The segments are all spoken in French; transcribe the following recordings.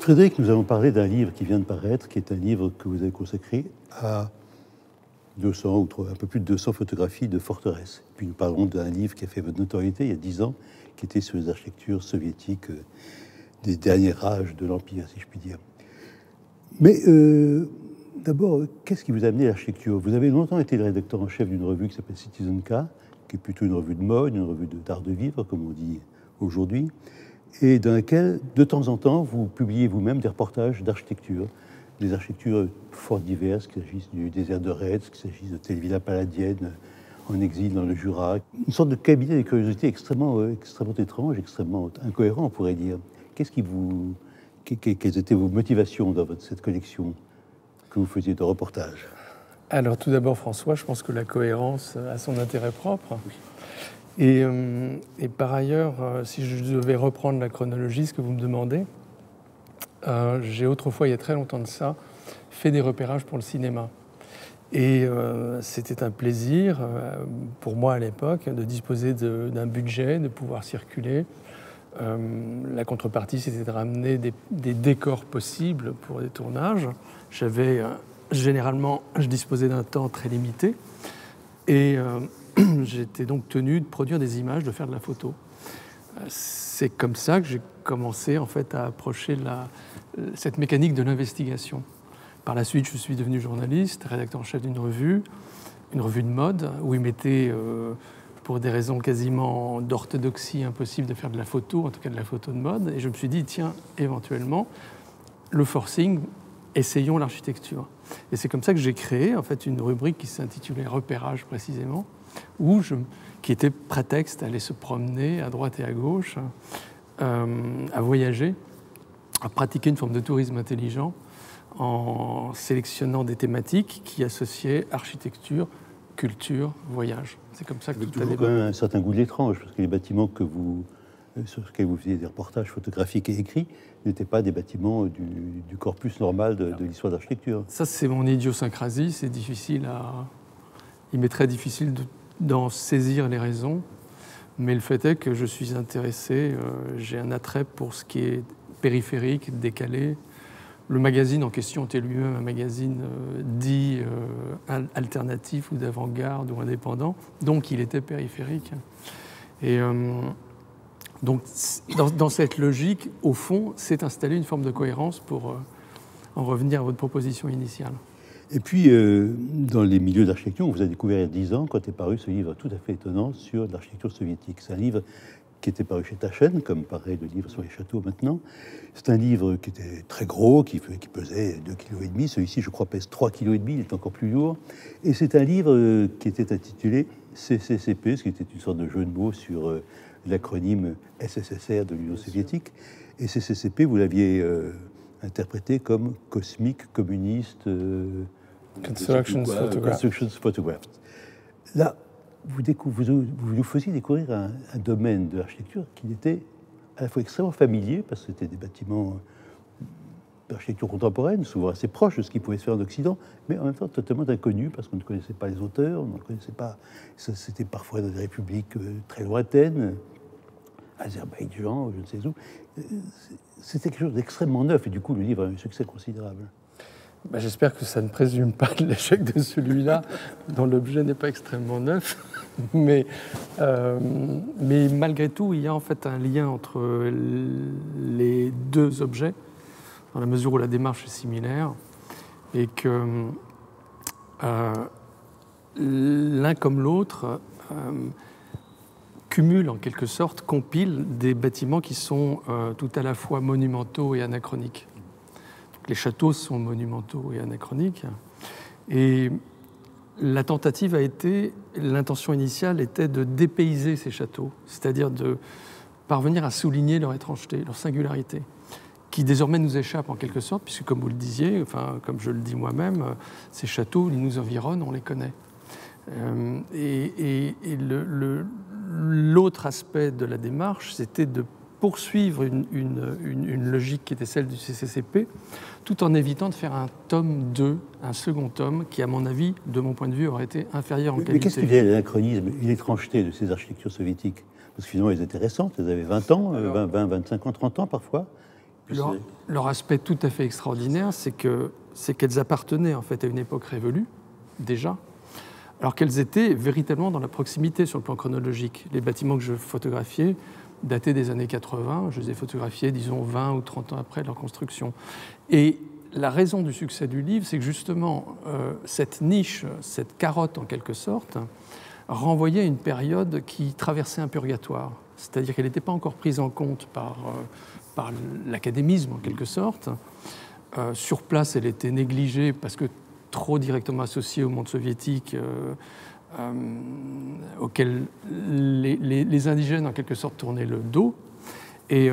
Frédéric, nous allons parler d'un livre qui vient de paraître, qui est un livre que vous avez consacré à 200 ou un peu plus de 200 photographies de forteresses. Puis nous parlerons d'un livre qui a fait votre notoriété il y a 10 ans, qui était sur les architectures soviétiques des derniers âges de l'Empire, si je puis dire. Mais d'abord, qu'est-ce qui vous a amené à l'architecture? Vous avez longtemps été le rédacteur en chef d'une revue qui s'appelle Citizen K, qui est plutôt une revue de mode, une revue d'art de vivre, comme on dit aujourd'hui, et dans laquelle, de temps en temps, vous publiez vous-même des reportages d'architecture, des architectures fort diverses, qu'il s'agisse du désert de Retz, qu'il s'agisse de telle villa palladienne en exil dans le Jura. Une sorte de cabinet de curiosité extrêmement étrange, extrêmement incohérent, on pourrait dire. Quelles étaient vos motivations dans cette collection que vous faisiez de reportages? Alors tout d'abord, François, je pense que la cohérence a son intérêt propre. Oui. Et par ailleurs, si je devais reprendre la chronologie, ce que vous me demandez, j'ai autrefois, il y a très longtemps de ça, fait des repérages pour le cinéma. Et c'était un plaisir pour moi à l'époque de disposer d'un budget, de pouvoir circuler. La contrepartie, c'était de ramener des décors possibles pour des tournages. Généralement, je disposais d'un temps très limité. Et j'étais donc tenu de produire des images, de faire de la photo. C'est comme ça que j'ai commencé en fait à approcher cette mécanique de l'investigation. Par la suite, je suis devenu journaliste, rédacteur en chef d'une revue de mode, où il m'était, pour des raisons quasiment d'orthodoxie, impossible de faire de la photo, en tout cas de la photo de mode. Et je me suis dit, tiens, éventuellement, le forcing, essayons l'architecture. Et c'est comme ça que j'ai créé en fait une rubrique qui s'intitulait Repérage précisément, qui était prétexte à aller se promener à droite et à gauche, à voyager, à pratiquer une forme de tourisme intelligent en sélectionnant des thématiques qui associaient architecture, culture, voyage. C'est comme ça que tout toujours quand même un certain goût de l'étrange, parce que les bâtiments sur lesquels vous faisiez des reportages photographiques et écrits n'étaient pas des bâtiments du corpus normal de l'histoire d'architecture. Ça, c'est mon idiosyncrasie, c'est difficile il m'est très difficile d'en saisir les raisons, mais le fait est que je suis intéressé, j'ai un attrait pour ce qui est périphérique, décalé. Le magazine en question était lui-même un magazine dit alternatif ou d'avant-garde ou indépendant, donc il était périphérique. Et donc dans cette logique, au fond, s'est installée une forme de cohérence pour en revenir à votre proposition initiale. Et puis, dans les milieux d'architecture, on vous a découvert il y a 10 ans, quand est paru ce livre tout à fait étonnant sur l'architecture soviétique. C'est un livre qui était paru chez Taschen, comme paraît le livre sur les châteaux maintenant. C'est un livre qui était très gros, qui pesait 2,5 kg. Celui-ci, je crois, pèse 3,5 kg, il est encore plus lourd. Et c'est un livre qui était intitulé CCCP, ce qui était une sorte de jeu de mots sur l'acronyme SSSR de l'Union soviétique. Et CCCP, vous l'aviez interprété comme Cosmic Communist Constructions Photographs. Là, vous nous faisiez découvrir un domaine de l'architecture qui était à la fois extrêmement familier, parce que c'était des bâtiments d'architecture contemporaine, souvent assez proches de ce qui pouvait se faire en Occident, mais en même temps totalement inconnu, parce qu'on ne connaissait pas les auteurs, on ne connaissait pas. C'était parfois dans des républiques très lointaines, Azerbaïdjan, je ne sais où. C'était quelque chose d'extrêmement neuf, et du coup, le livre a eu un succès considérable. J'espère que ça ne présume pas de l'échec de celui-là, dont l'objet n'est pas extrêmement neuf. Mais malgré tout, il y a en fait un lien entre les deux objets, dans la mesure où la démarche est similaire, et que l'un comme l'autre cumule en quelque sorte, compile des bâtiments qui sont tout à la fois monumentaux et anachroniques. Les châteaux sont monumentaux et anachroniques. Et la tentative a été, l'intention initiale était de dépayser ces châteaux, c'est-à-dire de parvenir à souligner leur étrangeté, leur singularité, qui désormais nous échappe en quelque sorte, puisque comme vous le disiez, enfin, comme je le dis moi-même, ces châteaux, ils nous environnent, on les connaît. L'autre aspect de la démarche, c'était de poursuivre une logique qui était celle du CCCP, tout en évitant de faire un tome 2, un second tome, qui, à mon avis, de mon point de vue, aurait été inférieur en qualité. Mais qu'est-ce qu'il y a l'anachronisme et l'étrangeté de ces architectures soviétiques? Parce que finalement, elles étaient récentes, elles avaient 20 ans, 20, 25 ans, 30 ans parfois. leur aspect tout à fait extraordinaire, c'est qu'elles appartenaient en fait à une époque révolue, déjà, alors qu'elles étaient véritablement dans la proximité sur le plan chronologique. Les bâtiments que je photographiais dataient des années 80, je les ai photographiés, disons, 20 ou 30 ans après leur construction. Et la raison du succès du livre, c'est que justement, cette niche, cette carotte en quelque sorte, renvoyait à une période qui traversait un purgatoire. C'est-à-dire qu'elle n'était pas encore prise en compte par l'académisme en quelque sorte. Sur place, elle était négligée parce que trop directement associée au monde soviétique, auquel les indigènes en quelque sorte tournaient le dos. Et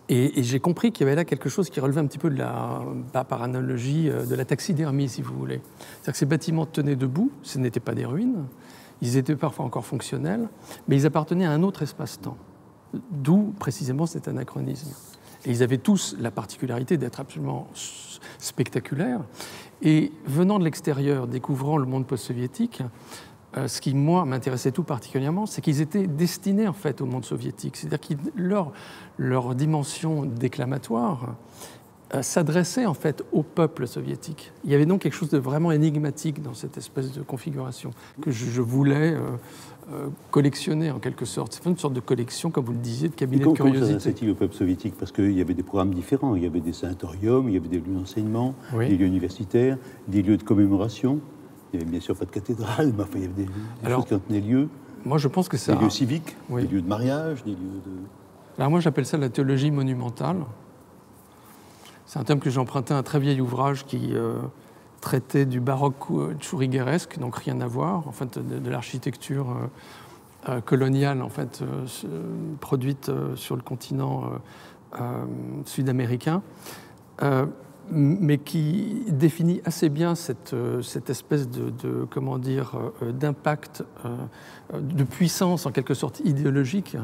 j'ai compris qu'il y avait là quelque chose qui relevait un petit peu de par analogie, de la taxidermie, si vous voulez. C'est-à-dire que ces bâtiments tenaient debout, ce n'étaient pas des ruines, ils étaient parfois encore fonctionnels, mais ils appartenaient à un autre espace-temps, d'où précisément cet anachronisme. Et ils avaient tous la particularité d'être absolument spectaculaires. Et venant de l'extérieur, découvrant le monde post-soviétique, ce qui, moi, m'intéressait tout particulièrement, c'est qu'ils étaient destinés, en fait, au monde soviétique. C'est-à-dire que leur dimension déclamatoire s'adressait, en fait, au peuple soviétique. Il y avait donc quelque chose de vraiment énigmatique dans cette espèce de configuration que je voulais collectionner, en quelque sorte. C'est une sorte de collection, comme vous le disiez, de cabinet de curiosité. Comment ça s'adressait au peuple soviétique? Parce qu'il y avait des programmes différents. Il y avait des sanatoriums, il y avait des lieux d'enseignement, des lieux universitaires, des lieux de commémoration. Il n'y avait bien sûr pas de cathédrale, mais enfin, il y avait des choses qui en tenaient lieu. Moi, je pense que ça... Des lieux civiques, des lieux de mariage, des lieux de... Alors moi, j'appelle ça la théologie monumentale. C'est un terme que j'ai emprunté à un très vieil ouvrage qui traitait du baroque tchourigueresque, donc rien à voir, en fait, de l'architecture coloniale, en fait, produite sur le continent sud-américain. Mais qui définit assez bien cette espèce comment dire, d'impact, de puissance en quelque sorte idéologique,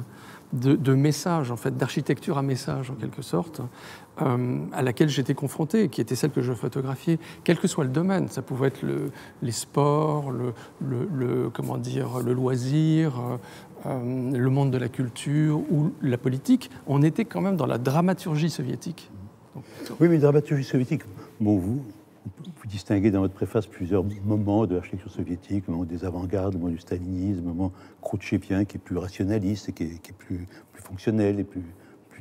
de message, en fait, d'architecture à message en quelque sorte, à laquelle j'étais confronté, qui était celle que je photographiais, quel que soit le domaine. Ça pouvait être les sports, comment dire, le loisir, le monde de la culture ou la politique. On était quand même dans la dramaturgie soviétique. Oui, mais la dramaturgie soviétique, bon, vous distinguez dans votre préface plusieurs moments de l'architecture soviétique, le moment des avant-gardes, le moment du stalinisme, le moment khrouchtchevien qui est plus rationaliste et qui est plus fonctionnel et plus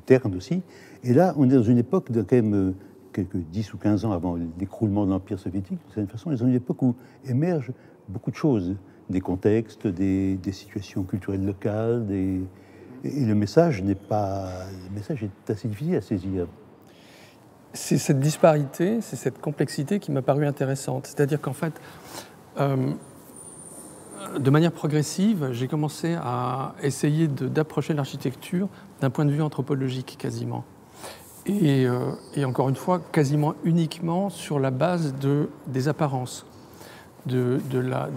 terne aussi. Et là, on est dans une époque de quand même quelques 10 ou 15 ans avant l'écroulement de l'Empire soviétique. De certaine façon, on est dans une époque où émergent beaucoup de choses, des contextes, des situations culturelles locales, et le message est assez difficile à saisir. C'est cette disparité, c'est cette complexité qui m'a paru intéressante. C'est-à-dire qu'en fait, de manière progressive, j'ai commencé à essayer d'approcher l'architecture d'un point de vue anthropologique quasiment. Et encore une fois, quasiment uniquement sur la base des apparences, de la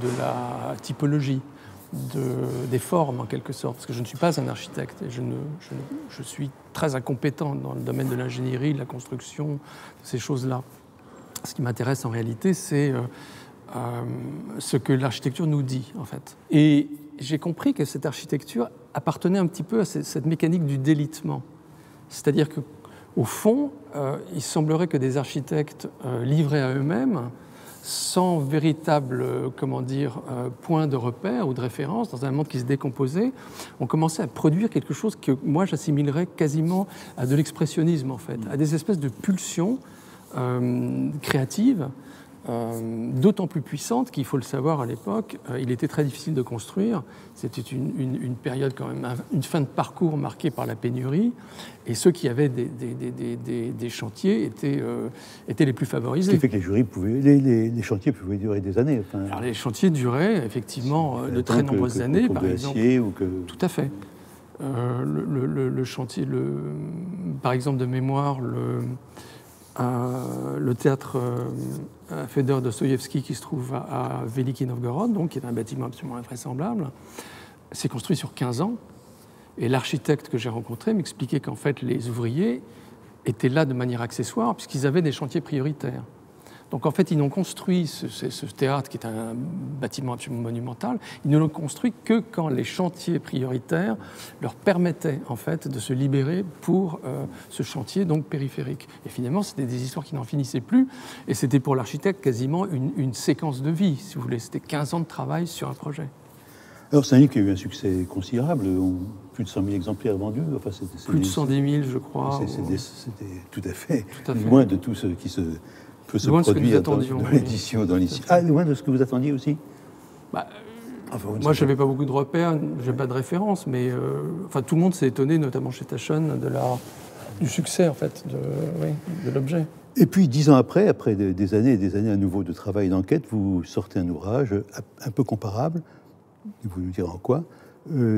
typologie, des formes en quelque sorte, parce que je ne suis pas un architecte et je suis très incompétent dans le domaine de l'ingénierie, de la construction, ces choses-là. Ce qui m'intéresse en réalité, c'est ce que l'architecture nous dit en fait. Et j'ai compris que cette architecture appartenait un petit peu à cette mécanique du délitement. C'est-à-dire qu'au fond, il semblerait que des architectes livrés à eux-mêmes, sans véritable, point de repère ou de référence, dans un monde qui se décomposait, on commençait à produire quelque chose que moi j'assimilerais quasiment à de l'expressionnisme en fait, à des espèces de pulsions créatives, d'autant plus puissantes qu'il faut le savoir à l'époque, il était très difficile de construire, c'était une période quand même, une fin de parcours marquée par la pénurie, et ceux qui avaient des chantiers étaient les plus favorisés. Ce qui fait que les chantiers pouvaient durer des années. Enfin, alors les chantiers duraient effectivement de très nombreuses années, par exemple. Tout à fait. Le chantier, par exemple de mémoire, le théâtre Fedor Dostoïevski qui se trouve à Veliki Novgorod, donc, qui est un bâtiment absolument invraisemblable, s'est construit sur 15 ans. Et l'architecte que j'ai rencontré m'expliquait qu'en fait, les ouvriers étaient là de manière accessoire puisqu'ils avaient des chantiers prioritaires. Donc en fait, ils n'ont construit ce théâtre, qui est un bâtiment absolument monumental, ils ne l'ont construit que quand les chantiers prioritaires leur permettaient en fait de se libérer pour ce chantier donc périphérique. Et finalement, c'était des histoires qui n'en finissaient plus, et c'était pour l'architecte quasiment une séquence de vie, si vous voulez. C'était 15 ans de travail sur un projet. Alors, c'est un livre qui a eu un succès considérable, plus de 100 000 exemplaires vendus. Enfin, plus de 110 000, je crois. C'était tout à fait loin de tout ce qui peut se produire dans l'édition. Ah, loin de ce que vous attendiez aussi. Moi, je n'avais pas beaucoup de repères, je n'ai pas de références, mais tout le monde s'est étonné, notamment chez Taschen, du succès en fait, de l'objet. Et puis, 10 ans après des années et des années à nouveau de travail et d'enquête, vous sortez un ouvrage un peu comparable, vous nous direz en quoi,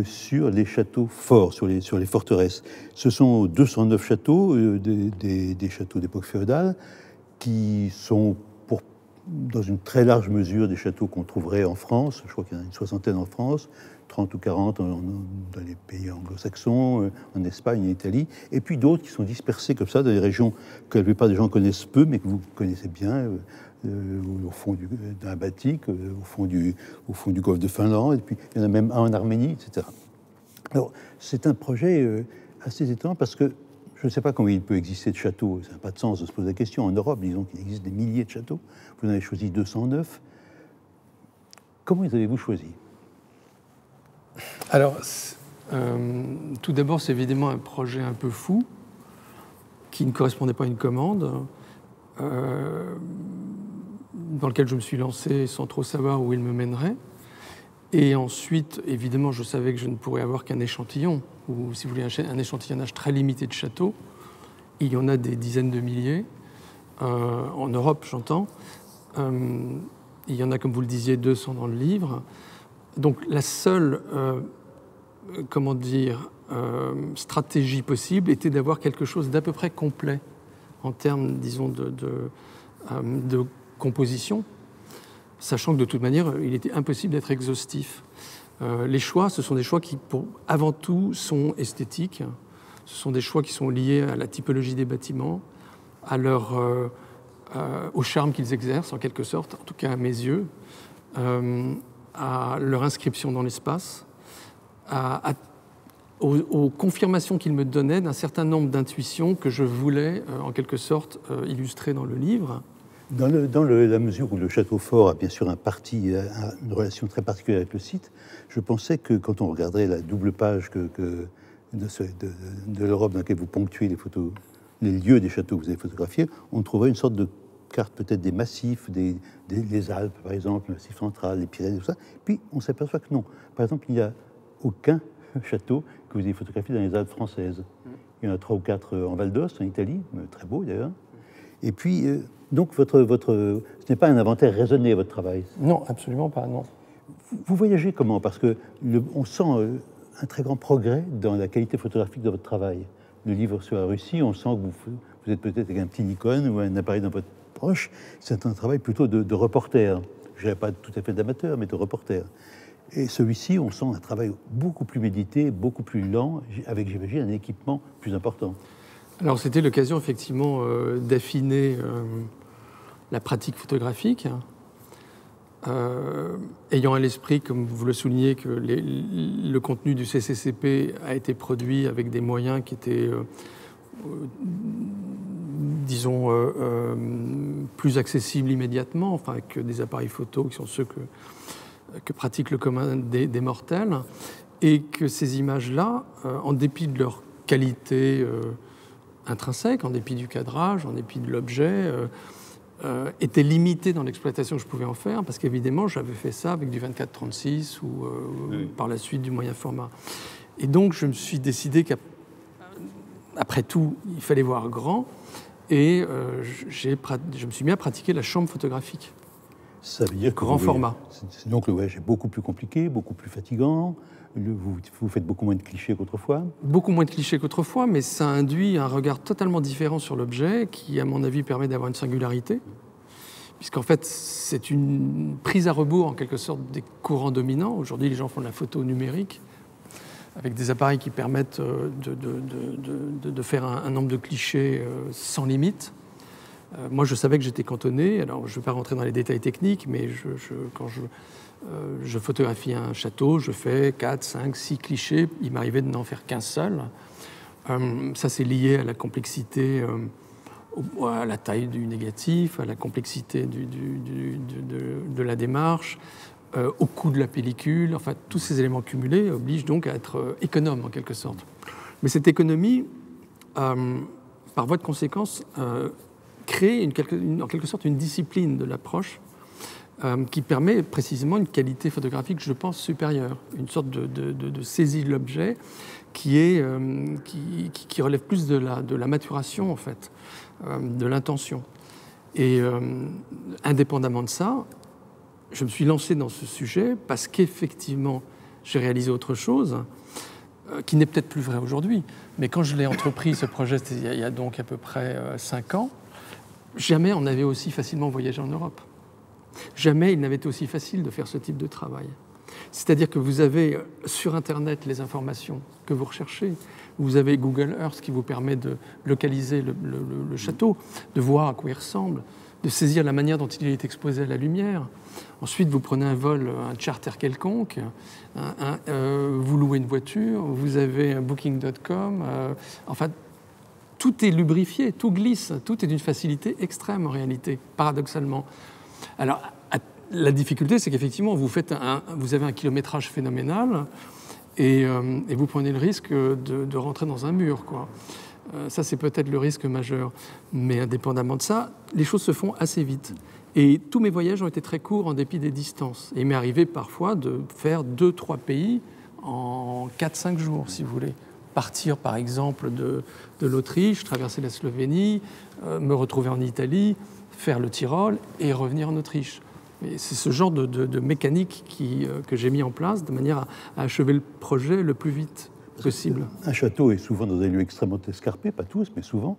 sur les châteaux forts, sur les forteresses. Ce sont 209 châteaux, des châteaux d'époque féodale, qui sont, dans une très large mesure, des châteaux qu'on trouverait en France. Je crois qu'il y en a une soixantaine en France, 30 ou 40 dans les pays anglo-saxons, en Espagne et en Italie, et puis d'autres qui sont dispersés comme ça dans des régions que la plupart des gens connaissent peu, mais que vous connaissez bien, au fond d'un Baltique, au fond du golfe de Finlande, et puis il y en a même un en Arménie, etc. Alors, c'est un projet assez étonnant parce que je ne sais pas comment il peut exister de châteaux, ça n'a pas de sens de se poser la question. En Europe, disons qu'il existe des milliers de châteaux, vous en avez choisi 209. Comment les avez-vous choisis? Alors, tout d'abord, c'est évidemment un projet un peu fou, qui ne correspondait pas à une commande, dans lequel je me suis lancé sans trop savoir où il me mènerait. Et ensuite, évidemment, je savais que je ne pourrais avoir qu'un échantillon, ou si vous voulez, un échantillonnage très limité de châteaux. Il y en a des dizaines de milliers, en Europe, j'entends. Il y en a, comme vous le disiez, 200 dans le livre. Donc la seule, stratégie possible était d'avoir quelque chose d'à peu près complet en termes, disons, de composition, sachant que de toute manière, il était impossible d'être exhaustif. Les choix, ce sont des choix qui, avant tout, sont esthétiques. Ce sont des choix qui sont liés à la typologie des bâtiments, au charme qu'ils exercent, en quelque sorte, en tout cas à mes yeux, à leur inscription dans l'espace, aux confirmations qu'ils me donnaient d'un certain nombre d'intuitions que je voulais, en quelque sorte, illustrer dans le livre. Dans la mesure où le château fort a bien sûr une relation très particulière avec le site, je pensais que quand on regarderait la double page de l'Europe dans laquelle vous ponctuez les lieux des châteaux que vous avez photographiés, on trouverait une sorte de carte peut-être des massifs, des Alpes par exemple, le massif central, les Pyrénées, tout ça. Puis on s'aperçoit que non. Par exemple, il n'y a aucun château que vous ayez photographié dans les Alpes françaises. Il y en a 3 ou 4 en Val d'Ost, en Italie, très beau d'ailleurs. Et puis, donc, ce n'est pas un inventaire raisonné, votre travail? Non, absolument pas, non. Vous voyagez comment? Parce que on sent un très grand progrès dans la qualité photographique de votre travail. Le livre sur la Russie, on sent que vous êtes peut-être avec un petit Nikon ou un appareil dans votre poche. C'est un travail plutôt de reporter. Je dirais pas tout à fait d'amateur, mais de reporter. Et celui-ci, on sent un travail beaucoup plus médité, beaucoup plus lent, avec, j'imagine, un équipement plus important. Alors, c'était l'occasion, effectivement, d'affiner la pratique photographique, ayant à l'esprit, comme vous le soulignez, que le contenu du CCCP a été produit avec des moyens qui étaient, disons, plus accessibles immédiatement, enfin, que des appareils photo qui sont ceux que pratique le commun des mortels, et que ces images-là, en dépit de leur qualité intrinsèque, en dépit du cadrage, en dépit de l'objet, était limité dans l'exploitation que je pouvais en faire, parce qu'évidemment, j'avais fait ça avec du 24-36 ou par la suite du moyen format. Et donc, je me suis décidé qu'après tout, il fallait voir grand, et je me suis mis à pratiquer la chambre photographique. Ça veut dire que grand format. Donc le voyage est beaucoup plus compliqué, beaucoup plus fatigant. Vous faites beaucoup moins de clichés qu'autrefois. Beaucoup moins de clichés qu'autrefois, mais ça induit un regard totalement différent sur l'objet qui, à mon avis, permet d'avoir une singularité. Puisqu'en fait, c'est une prise à rebours, en quelque sorte, des courants dominants. Aujourd'hui, les gens font de la photo numérique avec des appareils qui permettent de faire un nombre de clichés sans limite. Moi, je savais que j'étais cantonné. Alors, je ne vais pas rentrer dans les détails techniques, mais quand je photographie un château, je fais 4, 5, 6 clichés. Il m'arrivait de n'en faire qu'un seul. Ça, c'est lié à la complexité, à la taille du négatif, à la complexité de la démarche, au coût de la pellicule. Enfin, tous ces éléments cumulés obligent donc à être économe, en quelque sorte. Mais cette économie, par voie de conséquence, crée en quelque sorte une discipline de l'approche qui permet précisément une qualité photographique, je pense, supérieure, une sorte de saisie de l'objet qui relève plus de la maturation, en fait, de l'intention. Et indépendamment de ça, je me suis lancé dans ce sujet parce qu'effectivement, j'ai réalisé autre chose qui n'est peut-être plus vrai aujourd'hui. Mais quand je l'ai entrepris, ce projet, c'était il y a donc à peu près 5 ans, jamais on avait aussi facilement voyagé en Europe. Jamais il n'avait été aussi facile de faire ce type de travail. C'est-à-dire que vous avez sur Internet les informations que vous recherchez. Vous avez Google Earth qui vous permet de localiser le château, de voir à quoi il ressemble, de saisir la manière dont il est exposé à la lumière. Ensuite, vous prenez un vol, un charter quelconque, vous louez une voiture, vous avez un booking.com. Enfin, tout est lubrifié, tout glisse, tout est d'une facilité extrême en réalité, paradoxalement. Alors, la difficulté, c'est qu'effectivement, vous avez un kilométrage phénoménal et vous prenez le risque de rentrer dans un mur, quoi. Ça, c'est peut-être le risque majeur. Mais indépendamment de ça, les choses se font assez vite. Et tous mes voyages ont été très courts en dépit des distances. Et il m'est arrivé parfois de faire 2-3 pays en 4-5 jours, si vous voulez. Partir, par exemple, de l'Autriche, traverser la Slovénie, me retrouver en Italie, faire le Tyrol et revenir en Autriche. Et c'est ce genre de mécanique que j'ai mis en place de manière à achever le projet le plus vite possible. Un château est souvent dans des lieux extrêmement escarpés, pas tous, mais souvent,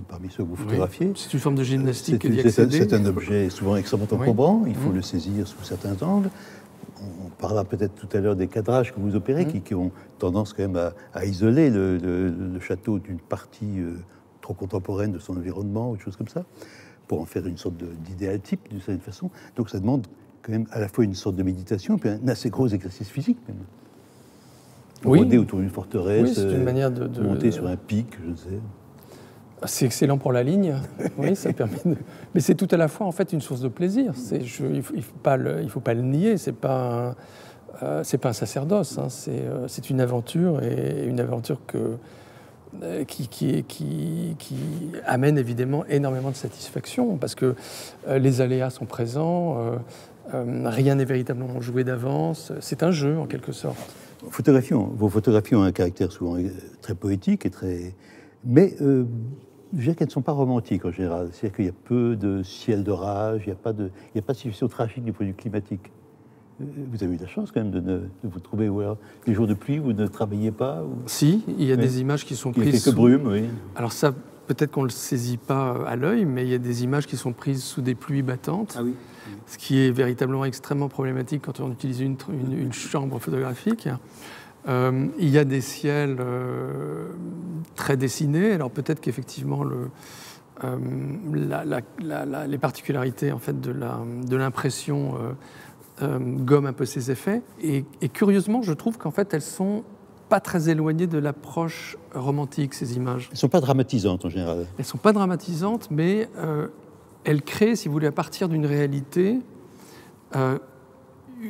parmi ceux que vous photographiez. Oui, c'est une forme de gymnastique d'y accéder. C'est un objet souvent extrêmement encombrant, il faut le saisir sous certains angles. On parlera peut-être tout à l'heure des cadrages que vous opérez, qui ont tendance quand même à isoler le château d'une partie trop contemporaine de son environnement, ou des choses comme ça, pour en faire une sorte d'idéal type, d'une certaine façon. Donc ça demande quand même à la fois une sorte de méditation, puis un assez gros exercice physique même. Rôder autour d'une forteresse, c'est une manière de monter sur un pic, je ne sais. C'est excellent pour la ligne, oui, ça permet de... Mais c'est tout à la fois en fait une source de plaisir. Il faut pas le nier. C'est pas un sacerdoce. Hein. C'est une aventure et une aventure qui amène évidemment énormément de satisfaction parce que les aléas sont présents. Rien n'est véritablement joué d'avance. C'est un jeu en quelque sorte. Vos photographies ont un caractère souvent très poétique et très... Mais je dirais qu'elles ne sont pas romantiques en général. C'est-à-dire qu'il y a peu de ciel d'orage, il n'y a pas de situation tragique du point de vue climatique. Vous avez eu la chance quand même de vous trouver les jours de pluie, vous ne travaillez pas ou... Si, il y a des images qui sont prises. Il y a quelques brumes, oui. Alors ça, peut-être qu'on ne le saisit pas à l'œil, mais il y a des images qui sont prises sous des pluies battantes. Ah oui. Ce qui est véritablement extrêmement problématique quand on utilise une chambre photographique. Il y a des ciels très dessinés. Alors peut-être qu'effectivement les particularités en fait de l'impression gomment un peu ces effets. Et curieusement, je trouve qu'en fait elles sont pas très éloignées de l'approche romantique, ces images. Elles ne sont pas dramatisantes en général. Elles ne sont pas dramatisantes, mais elles créent, si vous voulez, à partir d'une réalité,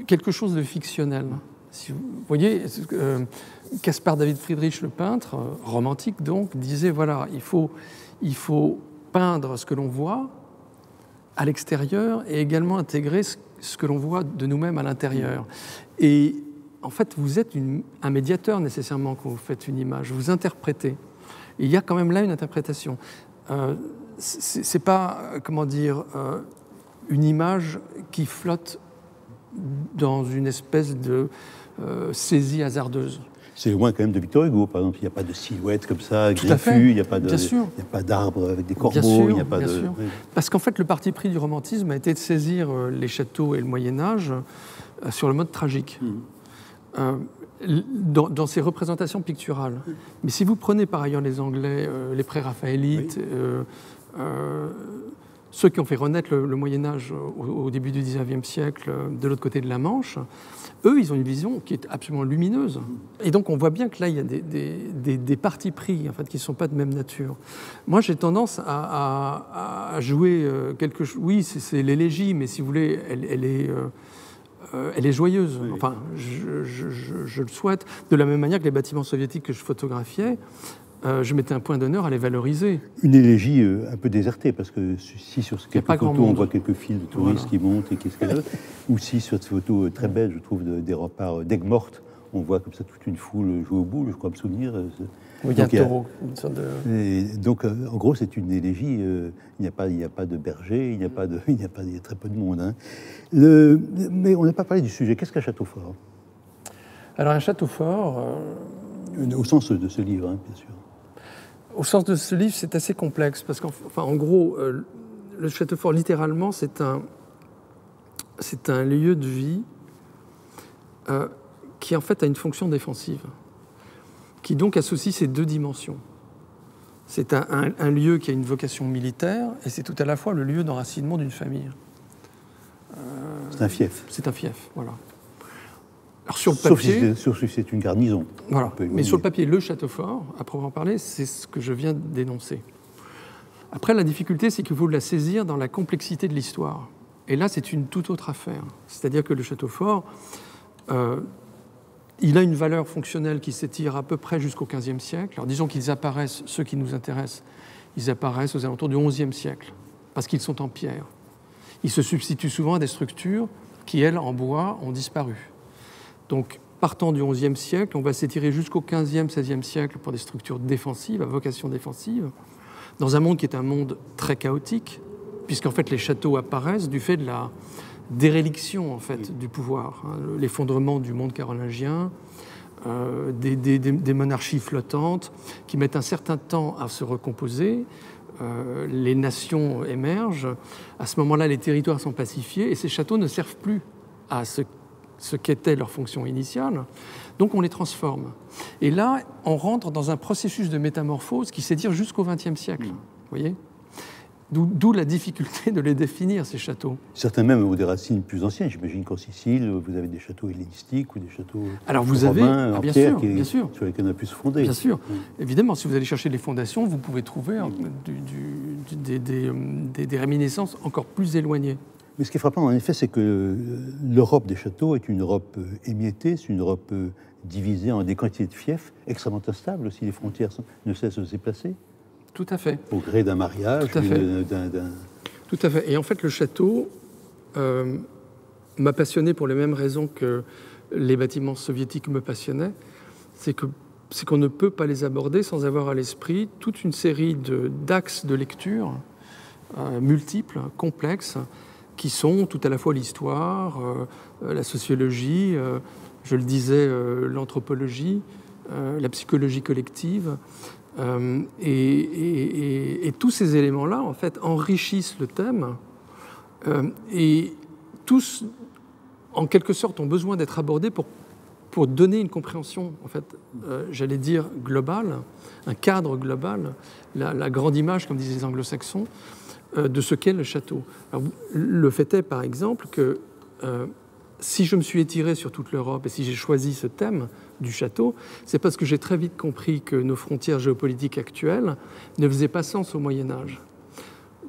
quelque chose de fictionnel. Si vous voyez, Caspar David Friedrich, le peintre, romantique donc, disait, voilà, il faut peindre ce que l'on voit à l'extérieur et également intégrer ce que l'on voit de nous-mêmes à l'intérieur. Et en fait, vous êtes un médiateur nécessairement quand vous faites une image, vous interprétez. Et il y a quand même là une interprétation. C'est pas, comment dire, une image qui flotte dans une espèce de saisie hasardeuse. C'est loin quand même de Victor Hugo, par exemple. Il n'y a pas de silhouette comme ça, griffue, il n'y a pas d'arbres avec des corbeaux. Bien sûr. Oui. Parce qu'en fait, le parti pris du romantisme a été de saisir les châteaux et le Moyen-Âge sur le mode tragique. Dans ses représentations picturales. Mais si vous prenez par ailleurs les Anglais, les pré-raphaélites, ceux qui ont fait renaître le Moyen-Âge au début du XIXe siècle, de l'autre côté de la Manche, eux, ils ont une vision qui est absolument lumineuse. Et donc, on voit bien que là, il y a des partis pris en fait, qui ne sont pas de même nature. Moi, j'ai tendance à jouer quelque chose. Oui, c'est l'élégie, mais si vous voulez, elle est joyeuse. Oui. Enfin, je le souhaite. De la même manière que les bâtiments soviétiques que je photographiais, je mettais un point d'honneur à les valoriser. Une élégie un peu désertée, parce que si sur quelques photos on voit quelques files de touristes qui montent et qui escaladent, ou si sur cette photo très belle, je trouve, des remparts d'Aigues-Mortes, on voit comme ça toute une foule jouer au boule, je crois me souvenir. Oui, il y a un taureau. Une sorte de... Et donc, en gros, c'est une élégie. Il n'y a pas de berger, il y a très peu de monde. Hein. Mais on n'a pas parlé du sujet. Qu'est-ce qu'un château fort? Alors, un château fort... Au sens de ce livre, hein, bien sûr. Au sens de ce livre, c'est assez complexe, parce qu'en gros, le château fort, littéralement, c'est un lieu de vie qui, en fait, a une fonction défensive, qui donc associe ces deux dimensions. C'est un lieu qui a une vocation militaire, et c'est tout à la fois le lieu d'enracinement d'une famille. C'est un fief. C'est un fief, voilà. Alors, sur le papier, sauf si c'est une garnison. Voilà. Mais sur le papier, le château fort, à proprement parler, c'est ce que je viens de dénoncer. Après, la difficulté, c'est qu'il faut la saisir dans la complexité de l'histoire. Et là, c'est une toute autre affaire. C'est-à-dire que le château fort, il a une valeur fonctionnelle qui s'étire à peu près jusqu'au XVe siècle. Alors, disons qu'ils apparaissent, ceux qui nous intéressent, ils apparaissent aux alentours du XIe siècle, parce qu'ils sont en pierre. Ils se substituent souvent à des structures qui, elles, en bois, ont disparu. Donc, partant du XIe siècle, on va s'étirer jusqu'au XVe, XVIe siècle pour des structures défensives, à vocation défensive, dans un monde qui est un monde très chaotique, puisqu'en fait les châteaux apparaissent du fait de la déréliction en fait, du pouvoir, hein, l'effondrement du monde carolingien, des monarchies flottantes qui mettent un certain temps à se recomposer. Les nations émergent. À ce moment-là, les territoires sont pacifiés et ces châteaux ne servent plus à ce qu'était leur fonction initiale, donc on les transforme. Et là, on rentre dans un processus de métamorphose qui s'étire jusqu'au XXe siècle, vous voyez ? D'où la difficulté de les définir, ces châteaux. Certains même ont des racines plus anciennes. J'imagine qu'en Sicile, vous avez des châteaux hellénistiques ou des châteaux romains en pierre sur lesquels on a pu se fonder. Bien sûr. Évidemment, si vous allez chercher les fondations, vous pouvez trouver des réminiscences encore plus éloignées. Mais ce qui est frappant, en effet, c'est que l'Europe des châteaux est une Europe émiettée, c'est une Europe divisée en des quantités de fiefs, extrêmement instables aussi, les frontières ne cessent de se déplacer. Tout à fait. Au gré d'un mariage. Tout à fait. Tout à fait. Et en fait, le château m'a passionné pour les mêmes raisons que les bâtiments soviétiques me passionnaient. C'est qu'on ne peut pas les aborder sans avoir à l'esprit toute une série d'axes de lecture multiples, complexes, qui sont tout à la fois l'histoire, la sociologie, je le disais, l'anthropologie, la psychologie collective. Et tous ces éléments-là, en fait, enrichissent le thème et tous, en quelque sorte, ont besoin d'être abordés pour donner une compréhension, en fait, j'allais dire globale, un cadre global, la grande image, comme disaient les anglo-saxons, de ce qu'est le château. Alors, le fait est, par exemple, que si je me suis étiré sur toute l'Europe et si j'ai choisi ce thème du château, c'est parce que j'ai très vite compris que nos frontières géopolitiques actuelles ne faisaient pas sens au Moyen-Âge.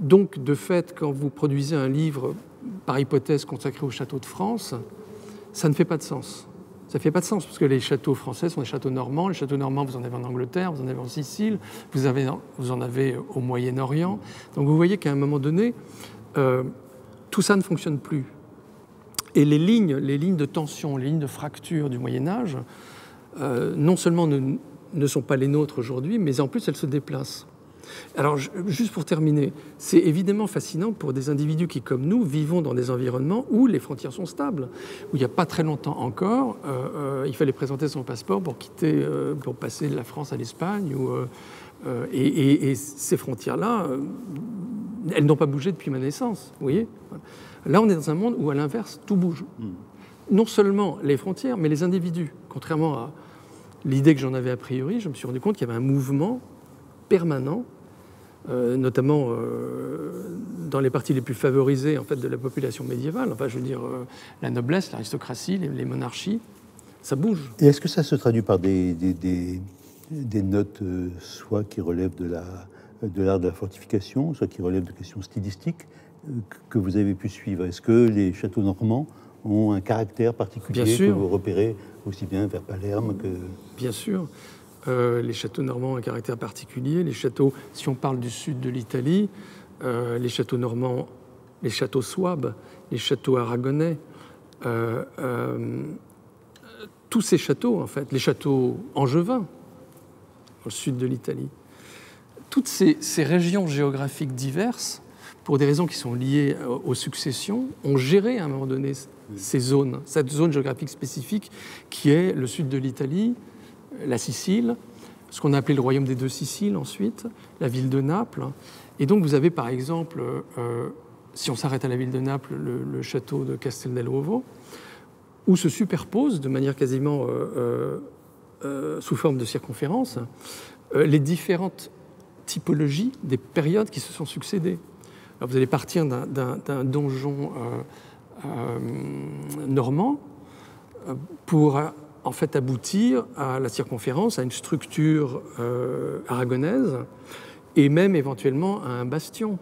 Donc, de fait, quand vous produisez un livre, par hypothèse, consacré au château de France, ça ne fait pas de sens. Ça ne fait pas de sens, parce que les châteaux français sont des châteaux normands. Les châteaux normands, vous en avez en Angleterre, vous en avez en Sicile, vous en avez au Moyen-Orient. Donc vous voyez qu'à un moment donné, tout ça ne fonctionne plus. Et les lignes de tension, les lignes de fracture du Moyen-Âge, non seulement ne sont pas les nôtres aujourd'hui, mais en plus elles se déplacent. Alors, juste pour terminer, c'est évidemment fascinant pour des individus qui, comme nous, vivons dans des environnements où les frontières sont stables, où il n'y a pas très longtemps encore, il fallait présenter son passeport pour passer de la France à l'Espagne, et ces frontières-là, elles n'ont pas bougé depuis ma naissance, vous voyez ? Là, on est dans un monde où, à l'inverse, tout bouge. Non seulement les frontières, mais les individus. Contrairement à l'idée que j'en avais a priori, je me suis rendu compte qu'il y avait un mouvement permanent notamment dans les parties les plus favorisées en fait, de la population médiévale, enfin, je veux dire la noblesse, l'aristocratie, les monarchies, ça bouge. Et est-ce que ça se traduit par des notes, soit qui relèvent de l'art de la fortification, soit qui relèvent de questions stylistiques que vous avez pu suivre? Est-ce que les châteaux normands ont un caractère particulier que vous repérez aussi bien vers Palerme que... Bien sûr. Les châteaux normands ont un caractère particulier. Les châteaux, si on parle du sud de l'Italie, les châteaux normands, les châteaux souabes, les châteaux aragonais, tous ces châteaux, en fait, les châteaux angevins, dans le sud de l'Italie, toutes ces régions géographiques diverses, pour des raisons qui sont liées aux successions, ont géré à un moment donné ces zones, cette zone géographique spécifique qui est le sud de l'Italie, la Sicile, ce qu'on a appelé le royaume des deux Siciles ensuite, la ville de Naples. Et donc vous avez par exemple, si on s'arrête à la ville de Naples, le château de Castel dell'Uovo, où se superposent de manière quasiment sous forme de circonférence les différentes typologies des périodes qui se sont succédées. Alors vous allez partir d'un donjon normand pour en fait aboutir à la circonférence, à une structure aragonaise et même éventuellement à un bastion,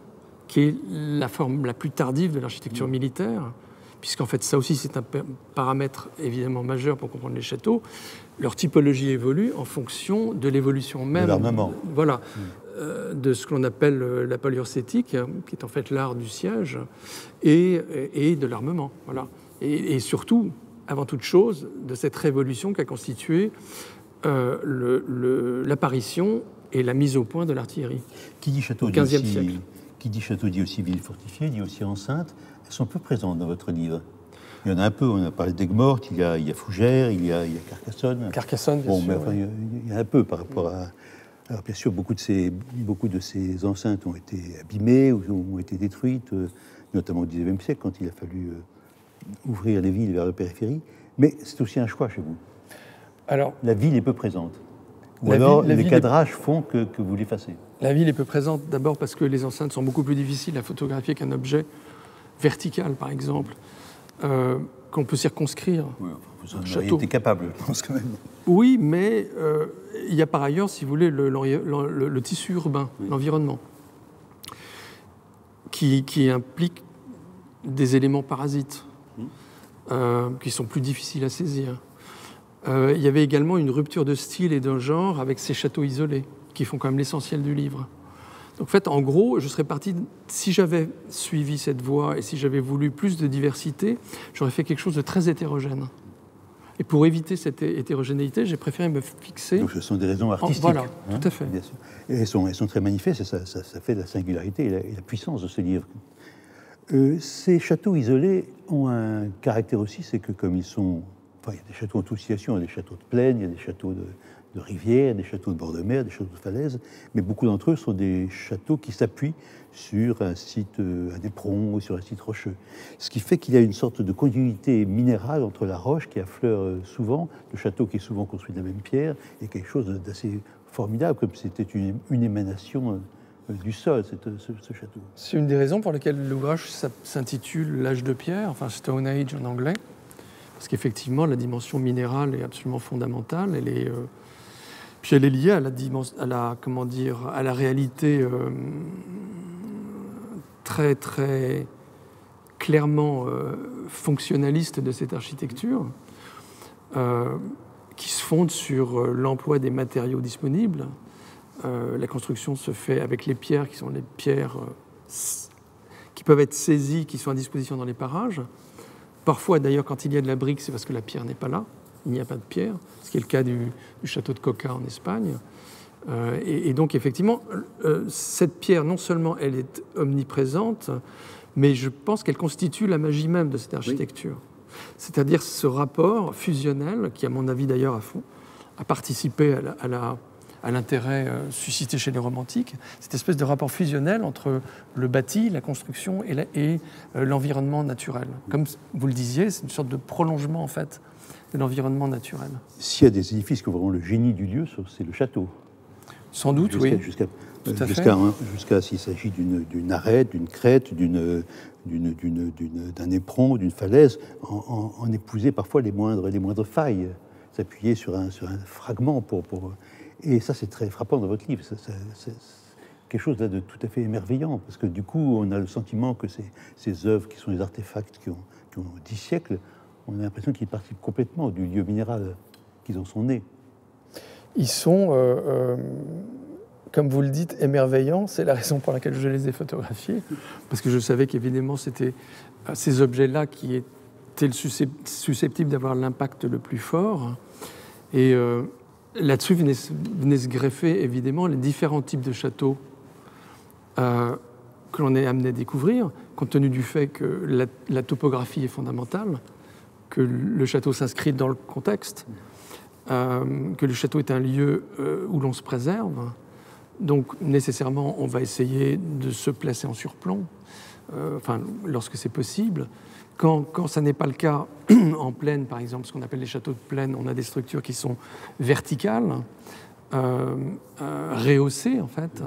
qui est la forme la plus tardive de l'architecture militaire, puisqu'en fait ça aussi c'est un paramètre évidemment majeur pour comprendre les châteaux. Leur typologie évolue en fonction de l'évolution même de l'armement. Voilà, de ce que l'on appelle la paléurcétique, qui est en fait l'art du siège, et de l'armement. Voilà. Et surtout, avant toute chose, de cette révolution qu'a constituée l'apparition et la mise au point de l'artillerie. Qui dit château au XVe siècle. Qui dit château dit aussi ville fortifiée, dit aussi enceinte. Elles sont peu présentes dans votre livre. Il y en a un peu, on a parlé d'Aigues-Mortes, il y a Fougères, il y a Carcassonne. Carcassonne, bien sûr. Mais enfin, il y a un peu par rapport à... Alors bien sûr, beaucoup de ces enceintes ont été abîmées ou ont été détruites, notamment au XIXe siècle, quand il a fallu ouvrir les villes vers la périphérie. Mais c'est aussi un choix chez vous. Alors, la ville est peu présente. Ou alors les cadrages font que vous l'effacez. La ville est peu présente d'abord parce que les enceintes sont beaucoup plus difficiles à photographier qu'un objet vertical, par exemple, qu'on peut circonscrire. Oui, vous en auriez été capable, je pense quand même. Oui, mais il y a par ailleurs, si vous voulez, le tissu urbain, oui, l'environnement, qui implique des éléments parasites qui sont plus difficiles à saisir. Il y avait également une rupture de style et de genre avec ces châteaux isolés, qui font quand même l'essentiel du livre. Donc, en fait, en gros, je serais parti, si j'avais suivi cette voie et si j'avais voulu plus de diversité, j'aurais fait quelque chose de très hétérogène. Et pour éviter cette hétérogénéité, j'ai préféré me fixer... Donc ce sont des raisons artistiques. Voilà, tout à fait. Bien sûr. Et elles sont très manifestes, et ça fait la singularité et la puissance de ce livre. Ces châteaux isolés ont un caractère aussi, c'est que comme ils sont... Enfin, il y a des châteaux en toute situation, il y a des châteaux de plaine, il y a des châteaux de rivière, des châteaux de bord de mer, des châteaux de falaise, mais beaucoup d'entre eux sont des châteaux qui s'appuient sur un site, un éperon ou sur un site rocheux. Ce qui fait qu'il y a une sorte de continuité minérale entre la roche qui affleure souvent, le château qui est souvent construit de la même pierre, et quelque chose d'assez formidable, comme si c'était une émanation du sol, ce château. C'est une des raisons pour lesquelles l'ouvrage s'intitule L'âge de pierre, enfin Stone Age en anglais, parce qu'effectivement la dimension minérale est absolument fondamentale. Puis elle est liée à la réalité très très clairement fonctionnaliste de cette architecture, qui se fonde sur l'emploi des matériaux disponibles. La construction se fait avec les pierres qui sont les pierres qui peuvent être saisies, qui sont à disposition dans les parages. Parfois, d'ailleurs, quand il y a de la brique, c'est parce que la pierre n'est pas là. Il n'y a pas de pierre, ce qui est le cas du château de Coca en Espagne. Et donc, effectivement, cette pierre, non seulement elle est omniprésente, mais je pense qu'elle constitue la magie même de cette architecture. Oui. C'est-à-dire ce rapport fusionnel, qui, à mon avis d'ailleurs, a participé à l'intérêt suscité chez les romantiques, cette espèce de rapport fusionnel entre le bâti, la construction et l'environnement naturel. Comme vous le disiez, c'est une sorte de prolongement, en fait, de l'environnement naturel. S'il y a des édifices qui ont vraiment le génie du lieu, c'est le château. Sans doute, oui. jusqu'à s'il s'agit d'une arête, d'une crête, d'un éperon, d'une falaise, en épouser parfois les moindres failles, s'appuyer sur un fragment Et ça, c'est très frappant dans votre livre. C'est quelque chose là de tout à fait émerveillant, parce que du coup, on a le sentiment que ces œuvres, qui sont des artefacts qui ont 10 siècles, on a l'impression qu'ils participent complètement du lieu minéral qu'ils en sont nés. Ils sont, comme vous le dites, émerveillants. C'est la raison pour laquelle je les ai photographiés, parce que je savais qu'évidemment, c'était ces objets-là qui étaient susceptibles d'avoir l'impact le plus fort. Et là-dessus venaient se greffer, évidemment, les différents types de châteaux que l'on est amené à découvrir, compte tenu du fait que la topographie est fondamentale, que le château s'inscrit dans le contexte, que le château est un lieu où l'on se préserve. Donc, nécessairement, on va essayer de se placer en surplomb, lorsque c'est possible. Quand ça n'est pas le cas, en plaine, par exemple, ce qu'on appelle les châteaux de plaine, on a des structures qui sont verticales, rehaussées, en fait,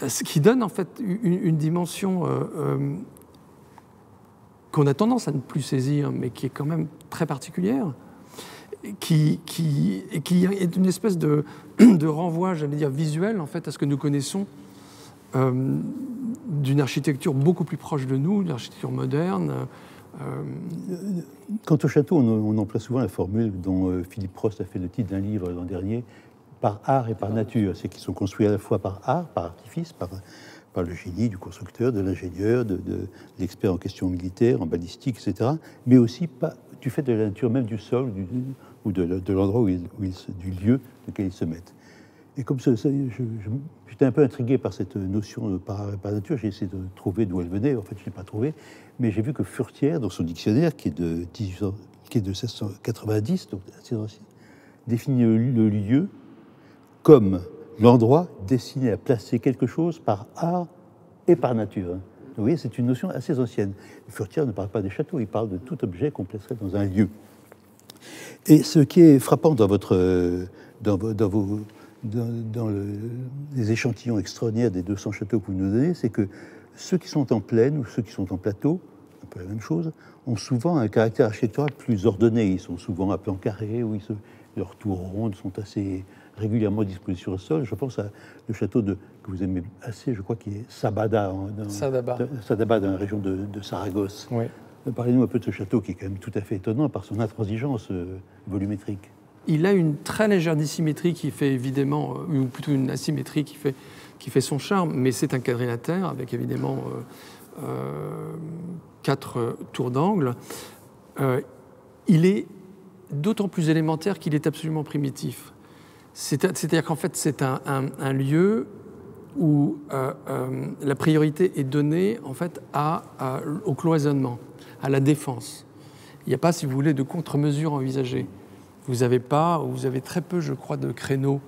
ce qui donne, en fait, une dimension qu'on a tendance à ne plus saisir, mais qui est quand même très particulière, qui est une espèce de renvoi, j'allais dire, visuel, en fait, à ce que nous connaissons d'une architecture beaucoup plus proche de nous, d'une architecture moderne. Quant au château, on emploie souvent la formule dont Philippe Prost a fait le titre d'un livre l'an dernier, par art et par nature. C'est qu'ils sont construits à la fois par art, par artifice, par le génie du constructeur, de l'ingénieur, de l'expert en questions militaires, en balistique, etc., mais aussi du fait de la nature même du sol ou de l'endroit du lieu dans lequel ils se mettent. Et comme ça, j'étais un peu intrigué par cette notion de par nature. J'ai essayé de trouver d'où elle venait. En fait, je ne l'ai pas trouvée. Mais j'ai vu que Furetière, dans son dictionnaire, qui est de 1690, donc assez ancien, définit le lieu comme l'endroit destiné à placer quelque chose par art et par nature. Vous voyez, c'est une notion assez ancienne. Furetière ne parle pas des châteaux, il parle de tout objet qu'on placerait dans un lieu. Et ce qui est frappant dans les échantillons extraordinaires des 200 châteaux que vous nous donnez, c'est que ceux qui sont en plaine ou ceux qui sont en plateau, un peu la même chose, ont souvent un caractère architectural plus ordonné. Ils sont souvent un peu en carré, où leurs tours rondes sont assez régulièrement disposées sur le sol. Je pense à le château que vous aimez assez, je crois, qui est Sadaba, dans la région de Saragosse. Oui. Parlez-nous un peu de ce château qui est quand même tout à fait étonnant par son intransigeance volumétrique. Il a une très légère dissymétrie qui fait évidemment, ou plutôt une asymétrie qui fait son charme, mais c'est un quadrilatère avec évidemment 4 tours d'angle. Il est d'autant plus élémentaire qu'il est absolument primitif. C'est-à-dire qu'en fait, c'est un lieu où la priorité est donnée en fait au cloisonnement, à la défense. Il n'y a pas, si vous voulez, de contre-mesure envisagée. Vous avez très peu, je crois, de créneaux,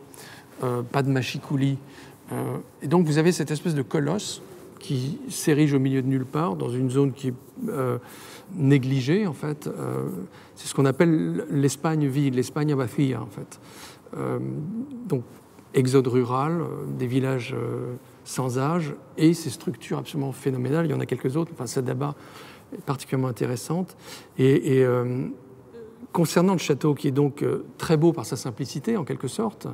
pas de machicoulis. Et donc, vous avez cette espèce de colosse qui s'érige au milieu de nulle part, dans une zone qui est négligée, en fait. C'est ce qu'on appelle l'Espagne vide, l'Espagne vacía, en fait. Donc, exode rural, des villages sans âge, et ces structures absolument phénoménales. Il y en a quelques autres. Enfin, Sadaba est particulièrement intéressante. Et concernant le château, qui est donc très beau par sa simplicité, en quelque sorte,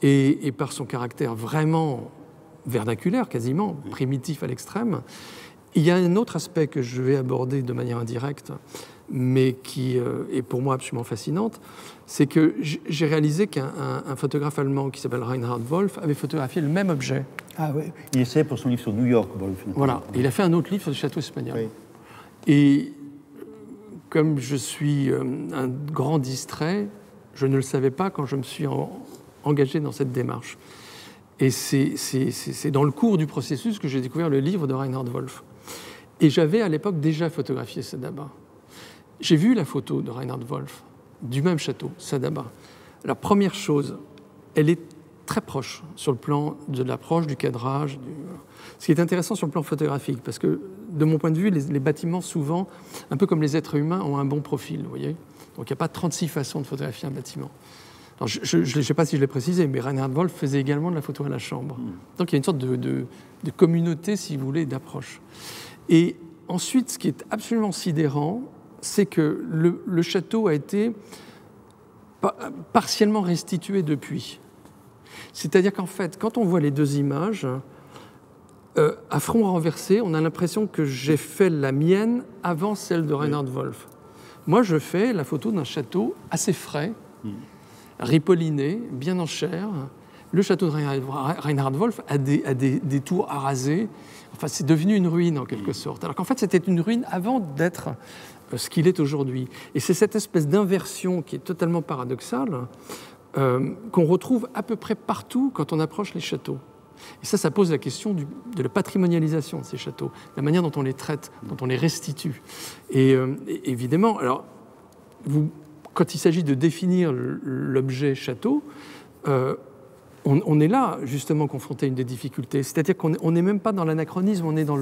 et par son caractère vraiment vernaculaire, quasiment, primitif à l'extrême, il y a un autre aspect que je vais aborder de manière indirecte, mais qui est pour moi absolument fascinante, c'est que j'ai réalisé qu'un photographe allemand qui s'appelle Reinhard Wolf avait photographié le même objet. Ah oui, il essayait pour son livre sur New York, Wolf. Voilà, il a fait un autre livre sur le château espagnol. Oui. Et comme je suis un grand distrait, je ne le savais pas quand je me suis engagé dans cette démarche. Et c'est dans le cours du processus que j'ai découvert le livre de Reinhard Wolf. Et j'avais à l'époque déjà photographié Sadaba. J'ai vu la photo de Reinhard Wolf, du même château, Sadaba. La première chose, elle est très proche sur le plan de l'approche, du cadrage. Ce qui est intéressant sur le plan photographique, parce que de mon point de vue, les bâtiments, souvent, un peu comme les êtres humains, ont un bon profil, vous voyez. Donc il n'y a pas 36 façons de photographier un bâtiment. Alors, je ne sais pas si je l'ai précisé, mais Reinhard Wolf faisait également de la photo à la chambre. Donc il y a une sorte de communauté, si vous voulez, d'approche. Et ensuite, ce qui est absolument sidérant, c'est que le château a été partiellement restitué depuis. C'est-à-dire qu'en fait, quand on voit les deux images, à front renversé, on a l'impression que j'ai fait la mienne avant celle de Reinhard Wolf. Moi, je fais la photo d'un château assez frais, ripolliné, bien en chair. Le château de Reinhard Wolf a des tours arasées. Enfin, c'est devenu une ruine en quelque sorte. Alors qu'en fait, c'était une ruine avant d'être ce qu'il est aujourd'hui. Et c'est cette espèce d'inversion qui est totalement paradoxale qu'on retrouve à peu près partout quand on approche les châteaux. Et ça pose la question de la patrimonialisation de ces châteaux, la manière dont on les traite, dont on les restitue. Et évidemment, alors, quand il s'agit de définir l'objet château, on est là, justement, confronté à une des difficultés. C'est-à-dire qu'on n'est même pas dans l'anachronisme, on est dans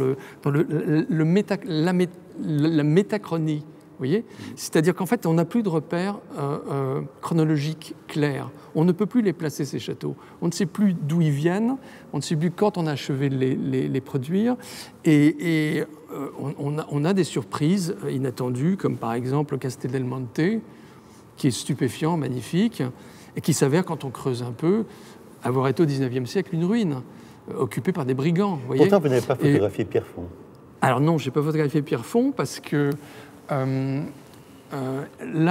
la métachronie. Vous voyez ? C'est-à-dire qu'en fait, on n'a plus de repères chronologiques clairs. On ne peut plus les placer, ces châteaux. On ne sait plus d'où ils viennent, on ne sait plus quand on a achevé de les produire. Et on a des surprises inattendues, comme par exemple le Castel del Monte, qui est stupéfiant, magnifique, et qui s'avère, quand on creuse un peu, avoir été au XIXe siècle une ruine, occupée par des brigands. Vous voyez ? Pourtant, vous n'avez pas photographié Pierrefonds. Alors non, je n'ai pas photographié Pierrefonds parce que là,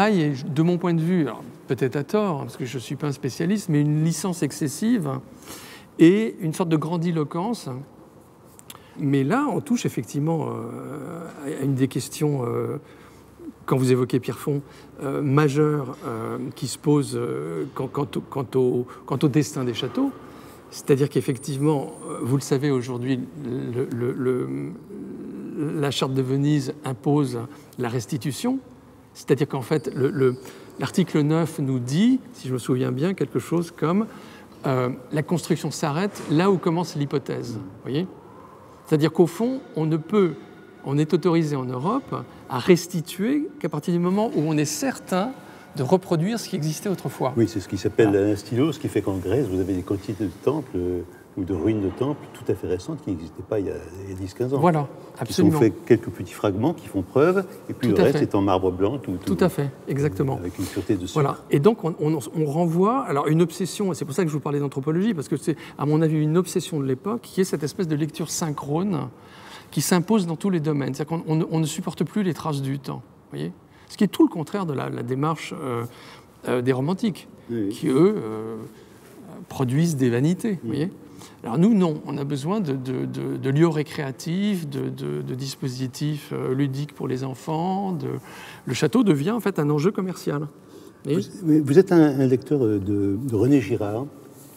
il y a, de mon point de vue, alors peut-être à tort, parce que je ne suis pas un spécialiste, mais une licence excessive et une sorte de grandiloquence. Mais là, on touche effectivement à une des questions, quand vous évoquez Pierrefonds, majeures qui se posent quant au destin des châteaux. C'est-à-dire qu'effectivement, vous le savez aujourd'hui, la Charte de Venise impose la restitution. C'est-à-dire qu'en fait, l'article 9 nous dit, si je me souviens bien, quelque chose comme la construction s'arrête là où commence l'hypothèse. Voyez ? C'est-à-dire qu'au fond, on est autorisé en Europe à restituer qu'à partir du moment où on est certain de reproduire ce qui existait autrefois. Oui, c'est ce qui s'appelle un stylo, ce qui fait qu'en Grèce, vous avez des quantités de temples ou de ruines de temples tout à fait récentes qui n'existaient pas il y a 10-15 ans. Voilà, absolument. Ils ont fait quelques petits fragments qui font preuve, et puis le reste est en marbre blanc. Tout à fait, exactement. Avec une sûreté de sucre. Voilà, et donc on renvoie, alors une obsession, et c'est pour ça que je vous parlais d'anthropologie, parce que c'est, à mon avis, une obsession de l'époque, qui est cette espèce de lecture synchrone qui s'impose dans tous les domaines. C'est-à-dire qu'on ne supporte plus les traces du temps, voyez ? Ce qui est tout le contraire de la démarche des romantiques, oui. Qui, eux, produisent des vanités. Vous voyez ? Alors nous, non. On a besoin de lieux récréatifs, de dispositifs ludiques pour les enfants. Le château devient en fait un enjeu commercial. Vous êtes un lecteur de René Girard.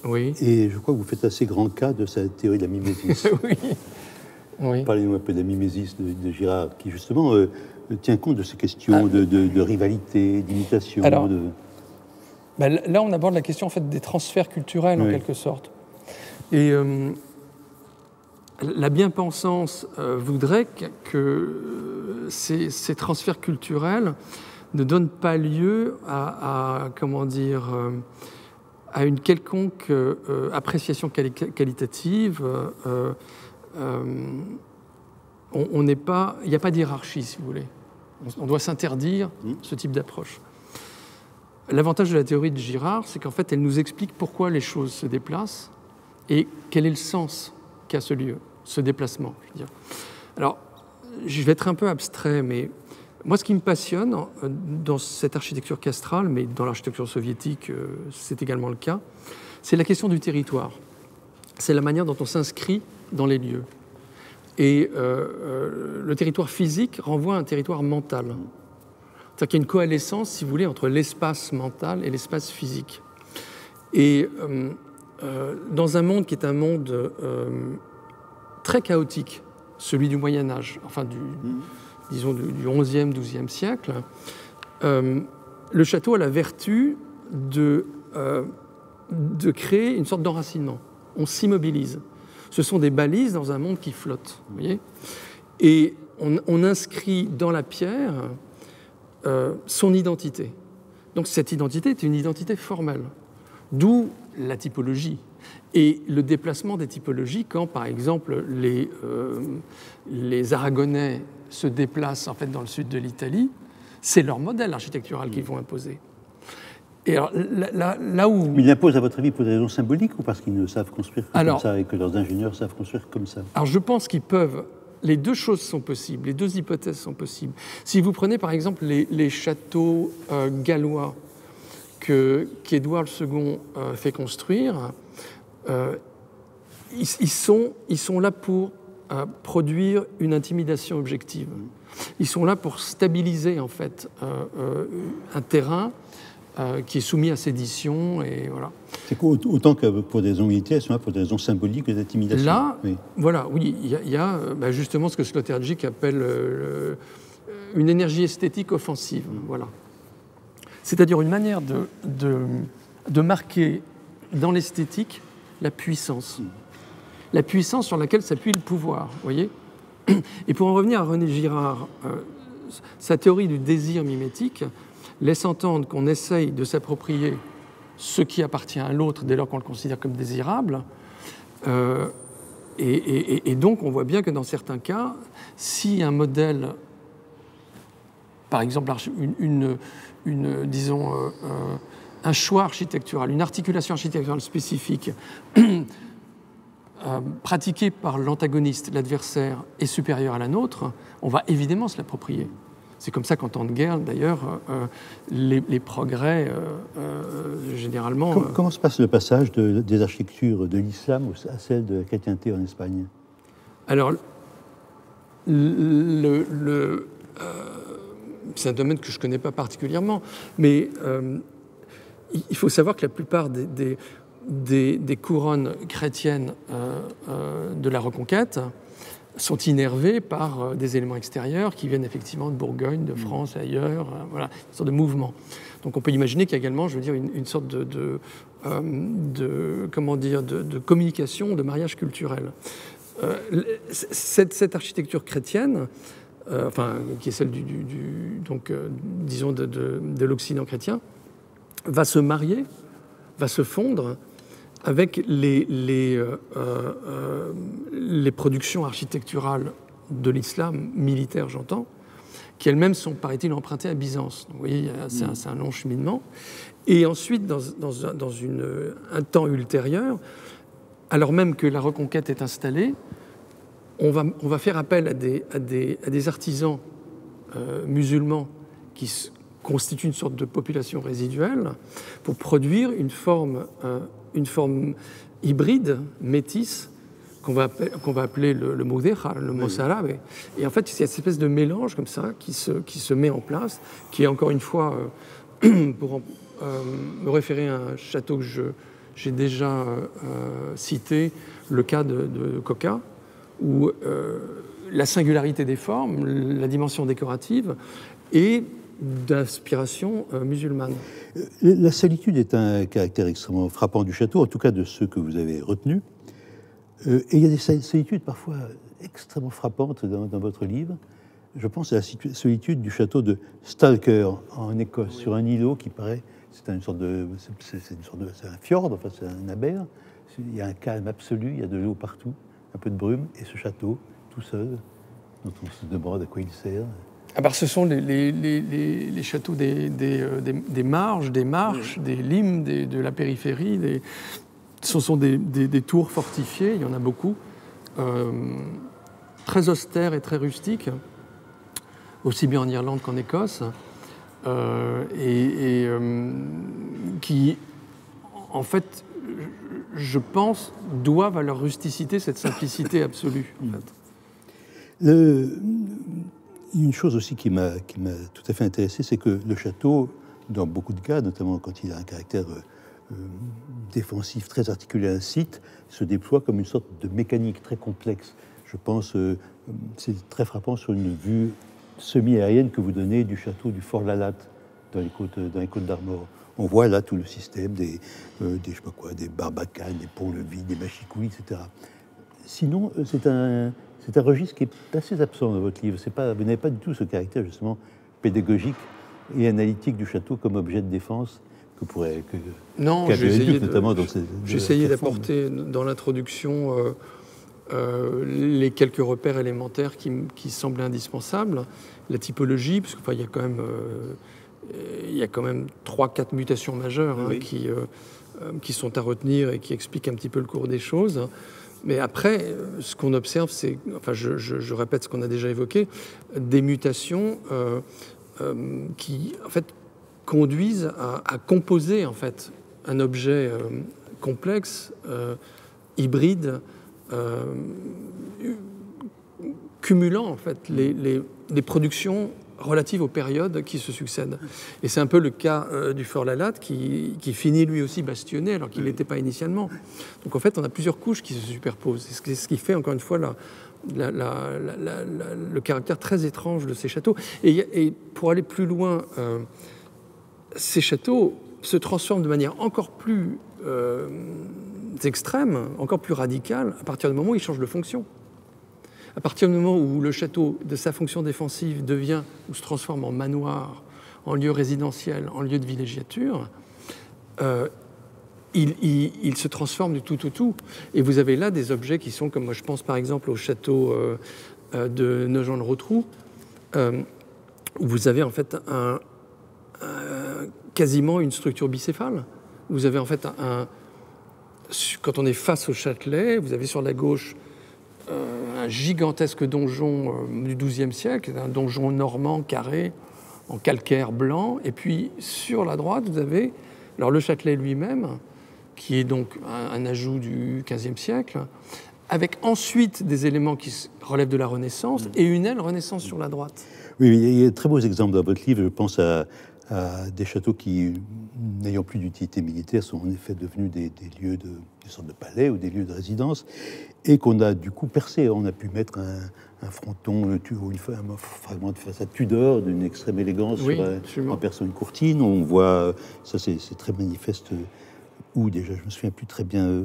Oui. Et je crois que vous faites assez grand cas de sa théorie de la mimésis. Oui. Oui. Parlez-nous un peu de la mimésis de Girard, qui justement tient compte de ces questions de rivalité, d'imitation. Alors, là, on aborde la question en fait, des transferts culturels, en quelque sorte. Et la bien-pensance voudrait que ces transferts culturels ne donnent pas lieu à une quelconque appréciation qualitative. Il n'y a pas de hiérarchie, si vous voulez. On doit s'interdire ce type d'approche. L'avantage de la théorie de Girard, c'est qu'en fait, elle nous explique pourquoi les choses se déplacent et quel est le sens qu'a ce lieu, ce déplacement, je veux dire. Alors, je vais être un peu abstrait, mais moi, ce qui me passionne dans cette architecture castrale, mais dans l'architecture soviétique, c'est également le cas, c'est la question du territoire. C'est la manière dont on s'inscrit dans les lieux. Et le territoire physique renvoie à un territoire mental. C'est-à-dire qu'il y a une coalescence, si vous voulez, entre l'espace mental et l'espace physique. Et dans un monde qui est un monde très chaotique, celui du Moyen-Âge, enfin disons du XIe, XIIe siècle, le château a la vertu de créer une sorte d'enracinement. On s'immobilise. Ce sont des balises dans un monde qui flotte, vous voyez ? Et on inscrit dans la pierre son identité. Donc cette identité est une identité formelle, d'où la typologie. Et le déplacement des typologies, quand par exemple les Aragonais se déplacent en fait dans le sud de l'Italie, c'est leur modèle architectural qu'ils vont imposer. Et alors, là où... Mais ils l'imposent, à votre avis, pour des raisons symboliques ou parce qu'ils ne savent construire comme ça et que leurs ingénieurs savent construire comme ça? Alors je pense qu'ils peuvent... Les deux choses sont possibles, les deux hypothèses sont possibles. Si vous prenez par exemple les châteaux gallois qu'Édouard II fait construire, ils sont là pour produire une intimidation objective. Ils sont là pour stabiliser en fait un terrain qui est soumis à sédition, et voilà. C'est autant que pour des raisons militaires, c'est pour des raisons symboliques et d'intimidation. Là, oui. Voilà, oui, il y a justement ce que Sloterdijk appelle une énergie esthétique offensive, voilà. C'est-à-dire une manière de marquer dans l'esthétique la puissance sur laquelle s'appuie le pouvoir, vous voyez. Et pour en revenir à René Girard, sa théorie du désir mimétique laisse entendre qu'on essaye de s'approprier ce qui appartient à l'autre dès lors qu'on le considère comme désirable. Et donc on voit bien que dans certains cas, si un modèle, par exemple disons, un choix architectural, une articulation architecturale spécifique pratiquée par l'antagoniste, l'adversaire, est supérieure à la nôtre, on va évidemment se l'approprier. C'est comme ça qu'en temps de guerre, d'ailleurs, les progrès, généralement... Comment se passe le passage des architectures de l'islam à celle de la chrétienté en Espagne? Alors, c'est un domaine que je ne connais pas particulièrement, mais il faut savoir que la plupart des couronnes chrétiennes de la Reconquête sont innervées par des éléments extérieurs qui viennent effectivement de Bourgogne, de France, ailleurs, voilà, une sorte de mouvement. Donc on peut imaginer qu'il y a également, je veux dire, une sorte de communication, de mariage culturel. Cette architecture chrétienne, qui est celle disons de l'Occident chrétien, va se marier, va se fondre avec les productions architecturales de l'islam militaire, j'entends, qui elles-mêmes sont, paraît-il, empruntées à Byzance. Donc, vous voyez, c'est un long cheminement. Et ensuite, dans un temps ultérieur, alors même que la reconquête est installée, on va faire appel à des artisans musulmans qui constituent une sorte de population résiduelle pour produire une forme hybride, métisse, qu'on va appeler le mudéjar, le moçárabe. Et en fait, c'est cette espèce de mélange comme ça qui se met en place, qui est encore une fois, pour me référer à un château que j'ai déjà cité, le cas de Coca, où la singularité des formes, la dimension décorative est d'inspiration musulmane. La solitude est un caractère extrêmement frappant du château, en tout cas de ceux que vous avez retenus. Et il y a des solitudes parfois extrêmement frappantes dans votre livre. Je pense à la solitude du château de Stalker en Écosse, sur un îlot qui paraît, c'est un fjord, enfin c'est un aber. Il y a un calme absolu, il y a de l'eau partout, un peu de brume, et ce château, tout seul, dont on se demande à quoi il sert. Ce sont les châteaux des marges, des marches, des limes, de la périphérie. Ce sont des tours fortifiées, il y en a beaucoup, très austères et très rustiques, aussi bien en Irlande qu'en Écosse, qui, en fait, je pense, doivent à leur rusticité cette simplicité absolue. En fait. Une chose aussi qui m'a tout à fait intéressé, c'est que le château, dans beaucoup de cas, notamment quand il a un caractère défensif très articulé à un site, se déploie comme une sorte de mécanique très complexe. Je pense, c'est très frappant sur une vue semi-aérienne que vous donnez du château du Fort Lalatte dans les côtes d'Armor. On voit là tout le système des barbacanes, des ponts-levis, des machicoulis, etc. Sinon, c'est un registre qui est assez absent dans votre livre. Vous n'avez pas du tout ce caractère justement pédagogique et analytique du château comme objet de défense que pourrait... Non, j'ai essayé d'apporter dans l'introduction les quelques repères élémentaires qui semblaient indispensables. La typologie, parce qu'il y a quand même 3-4 mutations majeures qui sont à retenir et qui expliquent un petit peu le cours des choses. Mais après, ce qu'on observe, c'est, je répète ce qu'on a déjà évoqué, des mutations qui, en fait, conduisent à composer, en fait, un objet complexe, hybride, cumulant, en fait, les productions relatives aux périodes qui se succèdent. Et c'est un peu le cas du Fort Lalatte qui finit lui aussi bastionné alors qu'il n'était pas initialement. Donc en fait, on a plusieurs couches qui se superposent. C'est ce qui fait, encore une fois, le caractère très étrange de ces châteaux. Et pour aller plus loin, ces châteaux se transforment de manière encore plus extrême, encore plus radicale, à partir du moment où ils changent de fonction. À partir du moment où le château, de sa fonction défensive, devient ou se transforme en manoir, en lieu résidentiel, en lieu de villégiature, il se transforme du tout au tout. Et vous avez là des objets qui sont, comme moi je pense par exemple au château de Nogent-le-Rotrou, où vous avez en fait quasiment une structure bicéphale. Vous avez en fait quand on est face au Châtelet, vous avez sur la gauche un gigantesque donjon du XIIe siècle, un donjon normand carré en calcaire blanc, et puis sur la droite vous avez le Châtelet lui-même, qui est donc un ajout du XVe siècle, avec ensuite des éléments qui relèvent de la Renaissance et une aile Renaissance sur la droite. Oui, il y a de très beaux exemples dans votre livre. Je pense à des châteaux qui, n'ayant plus d'utilité militaire, sont en effet devenus des lieux des sortes de palais ou des lieux de résidence, et qu'on a du coup percé. On a pu mettre un fronton, un fragment de façade Tudor d'une extrême élégance en perçant une courtine. On voit, ça c'est très manifeste, où déjà, je me souviens plus très bien,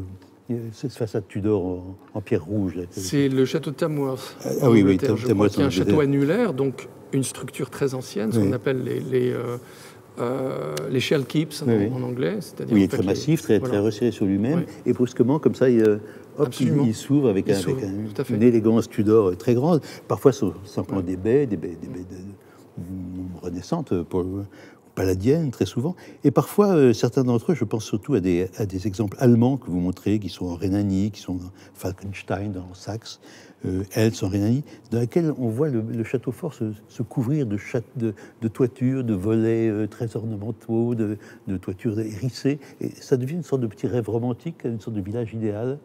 cette façade Tudor en pierre rouge. C'est le château de Tamworth. Oui, Tamworth, qui est un château annulaire, donc une structure très ancienne, ce qu'on appelle les shell keeps en anglais. C'est-à-dire il est très massif, très resserré sur lui-même, et brusquement, comme ça, il s'ouvre avec une élégance Tudor très grande. Parfois, simplement des baies renaissantes, palladiennes, très souvent. Et parfois, certains d'entre eux, je pense surtout à des exemples allemands que vous montrez, qui sont en Rhénanie, qui sont dans Falkenstein, dans Saxe, Elst en Rhénanie, dans laquelle on voit le château fort se couvrir de toitures, de volets très ornementaux, de toitures hérissées. Et ça devient une sorte de petit rêve romantique, une sorte de village idéal.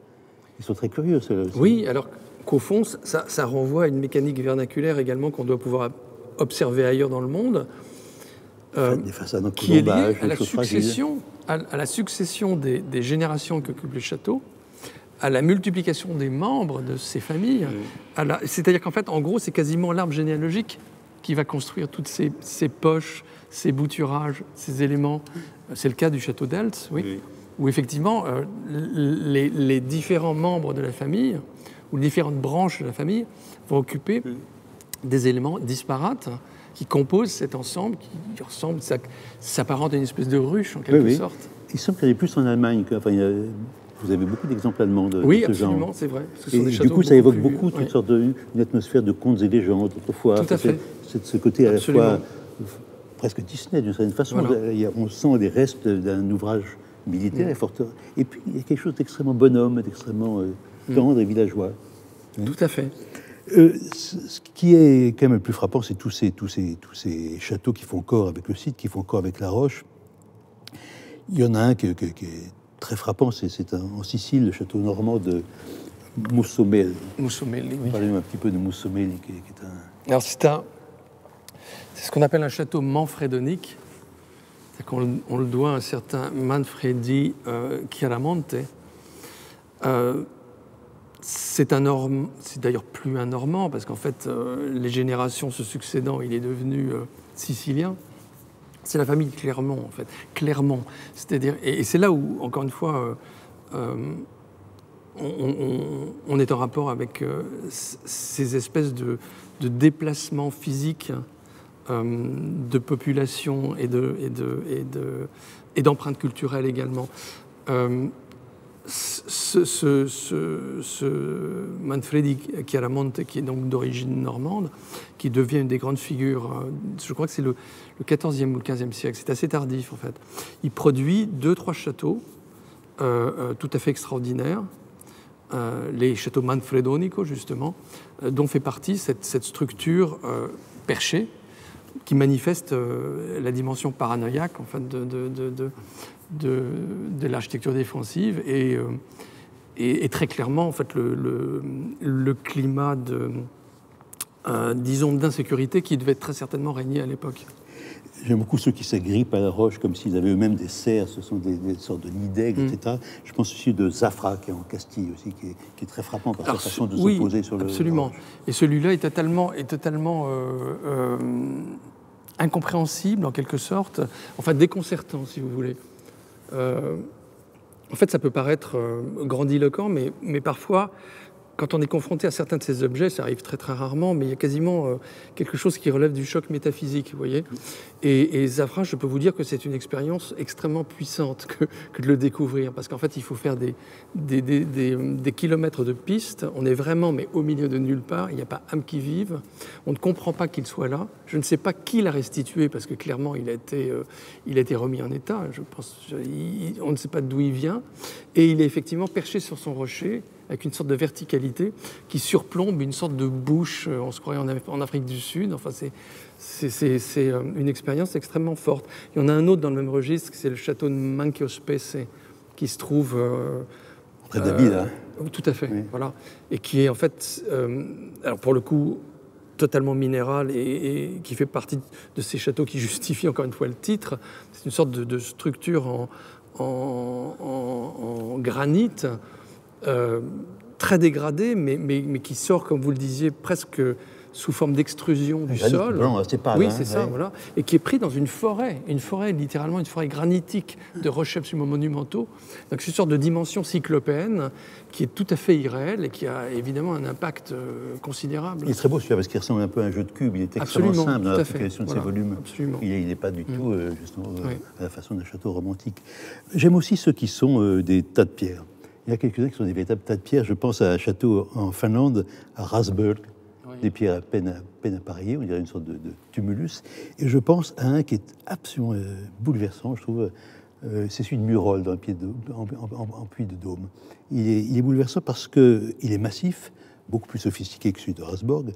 Ils sont très curieux, ceux-là. Oui, alors qu'au fond, ça renvoie à une mécanique vernaculaire également qu'on doit pouvoir observer ailleurs dans le monde. Des façades en qui est liée à la succession des générations qui occupent les châteaux, à la multiplication des membres de ces familles. C'est-à-dire qu'en fait, en gros, c'est quasiment l'arbre généalogique qui va construire toutes ces poches, ces bouturages, ces éléments. C'est le cas du château d'Elst, où effectivement, les différents membres de la famille, ou les différentes branches de la famille, vont occuper des éléments disparates qui composent cet ensemble, qui ressemble, s'apparente à une espèce de ruche en quelque sorte. Il semble qu'il y en ait plus en Allemagne. Vous avez beaucoup d'exemples allemands de ce genre. Oui, absolument, c'est vrai. Et du coup, ça évoque beaucoup toute sorte une atmosphère de contes et légendes autrefois. Tout à fait. C'est ce côté à la fois presque Disney d'une certaine façon. Voilà. On sent des restes d'un ouvrage militaire et fort. Et puis il y a quelque chose d'extrêmement bonhomme, d'extrêmement tendre et villageois. Tout à fait. Ce qui est quand même le plus frappant, c'est tous ces châteaux qui font corps avec le site, qui font corps avec la roche. Il y en a un qui est très frappant, c'est en Sicile, le château normand de Mussomeli. Parlez-nous un petit peu de Mussomeli, qui est un... Alors c'est ce qu'on appelle un château manfredonique. C'est qu'on le doit à un certain Manfredi Chiaramonte. C'est d'ailleurs plus un Normand, parce qu'en fait, les générations se succédant, il est devenu sicilien. C'est la famille de Clermont, en fait. Clermont. C'est-à-dire, et c'est là où, encore une fois, on est en rapport avec ces espèces de déplacements physiques de population et d'empreintes culturelles également. Ce Manfredi Chiaramonte, qui est donc d'origine normande, qui devient une des grandes figures, je crois que c'est le XIVe ou le XVe siècle, c'est assez tardif en fait. Il produit 2-3 châteaux tout à fait extraordinaires, les châteaux Manfredonico justement, dont fait partie cette structure perchée qui manifeste la dimension paranoïaque en fait, de l'architecture défensive et très clairement en fait, le climat disons d'insécurité qui devait très certainement régner à l'époque. J'aime beaucoup ceux qui s'agrippent à la roche comme s'ils avaient eux-mêmes des serres, ce sont des sortes de nids d'aigle, etc. Je pense aussi de Zafra, qui est en Castille aussi, qui est très frappant par sa façon de s'opposer sur le... Absolument. Et celui-là est totalement incompréhensible en quelque sorte, enfin déconcertant si vous voulez. En fait, ça peut paraître grandiloquent, mais parfois, quand on est confronté à certains de ces objets, ça arrive très très rarement, mais il y a quasiment quelque chose qui relève du choc métaphysique, vous voyez. Et Zafra, je peux vous dire que c'est une expérience extrêmement puissante que de le découvrir, parce qu'en fait, il faut faire des kilomètres de pistes. On est vraiment, mais au milieu de nulle part. Il n'y a pas âme qui vive. On ne comprend pas qu'il soit là. Je ne sais pas qui l'a restitué, parce que clairement, il a été remis en état. Je pense, on ne sait pas d'où il vient, et il est effectivement perché sur son rocher, avec une sorte de verticalité qui surplombe une sorte de bouche, on se croirait en Afrique du Sud. Enfin, c'est une expérience extrêmement forte. Il y en a un autre dans le même registre, c'est le château de Manchiospese, qui se trouve... près d'Abila. Tout à fait, oui. Voilà. Et qui est en fait, alors pour le coup, totalement minéral et qui fait partie de ces châteaux qui justifient encore une fois le titre. C'est une sorte de structure en granit, très dégradé, mais qui sort, comme vous le disiez, presque sous forme d'extrusion du sol. Blanc, c'est pas, oui, c'est ça, voilà. Et qui est pris dans une forêt, littéralement une forêt granitique de rochers absolument monumentaux. Donc c'est une sorte de dimension cyclopéenne qui est tout à fait irréelle et qui a évidemment un impact considérable. Il est très beau celui-là parce qu'il ressemble un peu à un jeu de cubes. Il est extrêmement simple dans l'application de ses volumes. Absolument. Il n'est pas du tout justement à la façon d'un château romantique. J'aime aussi ceux qui sont des tas de pierres. Il y a quelques-uns qui sont des véritables tas de pierres. Je pense à un château en Finlande, à Rasberg, des pierres à peine appareillées, on dirait une sorte de tumulus. Et je pense à un qui est absolument bouleversant, je trouve. C'est celui de Murol, dans en Puy de Dôme. Il est bouleversant parce qu'il est massif, beaucoup plus sophistiqué que celui de Rasberg,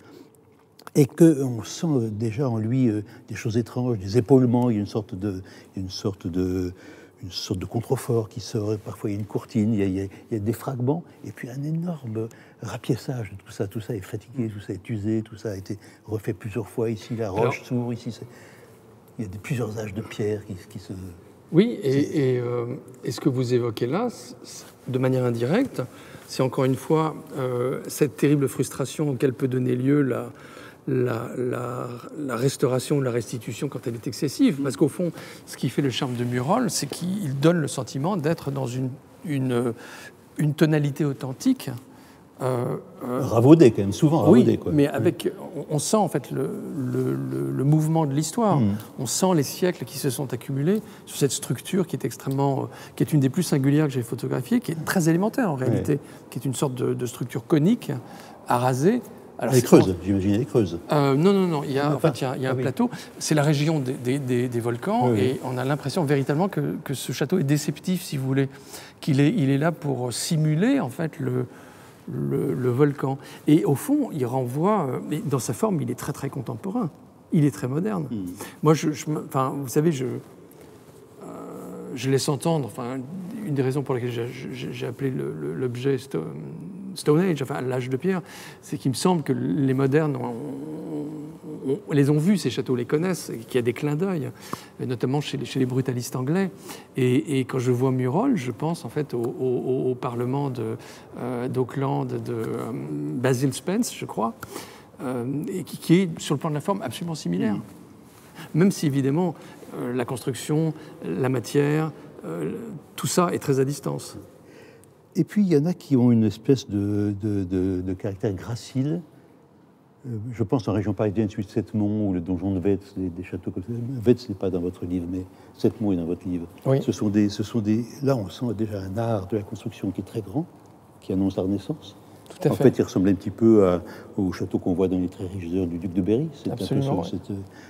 et qu'on sent déjà en lui des choses étranges, des épaulements. Il y a une sorte de contrefort qui sort, parfois il y a une courtine, il y a des fragments, et puis un énorme rapiessage de tout ça est fatigué, tout ça est usé, tout ça a été refait plusieurs fois. Ici, la roche s'ouvre, ici, il y a plusieurs âges de pierre qui se... Oui, et ce que vous évoquez là, de manière indirecte, c'est encore une fois cette terrible frustration auquel peut donner lieu la restauration ou la restitution quand elle est excessive. Parce qu'au fond, ce qui fait le charme de Murol, c'est qu'il donne le sentiment d'être dans une tonalité authentique. Ravaudé quand même, souvent ravaudé. Oui, mais on sent en fait le mouvement de l'histoire. On sent les siècles qui se sont accumulés sur cette structure qui est une des plus singulières que j'ai photographiées, qui est très élémentaire en réalité, qui est une sorte de structure conique, arasée. Alors, elle est creuse, j'imagine, elle est creuse. Non, il y a un plateau. C'est la région des volcans, et on a l'impression véritablement que ce château est déceptif, si vous voulez, il est là pour simuler en fait le volcan. Et au fond, il renvoie, dans sa forme, il est très très contemporain, il est très moderne. Moi, vous savez, je laisse entendre, enfin, une des raisons pour lesquelles j'ai appelé l'objet Stone Age, enfin l'âge de pierre, c'est qu'il me semble que les modernes les ont vus, ces châteaux, les connaissent, qu'il y a des clins d'œil, notamment chez les brutalistes anglais. Et quand je vois Murol, je pense en fait au Parlement d'Auckland, de Basil Spence, je crois, et qui est, sur le plan de la forme, absolument similaire. Même si, évidemment, la construction, la matière, tout ça est très à distance. Et puis, il y en a qui ont une espèce de caractère gracile. je pense en région parisienne, celui de Sept-Monts ou le donjon de Vetz, des châteaux comme ça. Vetz n'est pas dans votre livre, mais Sept-Monts est dans votre livre. Oui. Ce sont des. Là, on sent déjà un art de la construction qui est très grand, qui annonce la Renaissance. Tout à En fait, il ressemble un petit peu au château qu'on voit dans les très riches heures du duc de Berry. Absolument.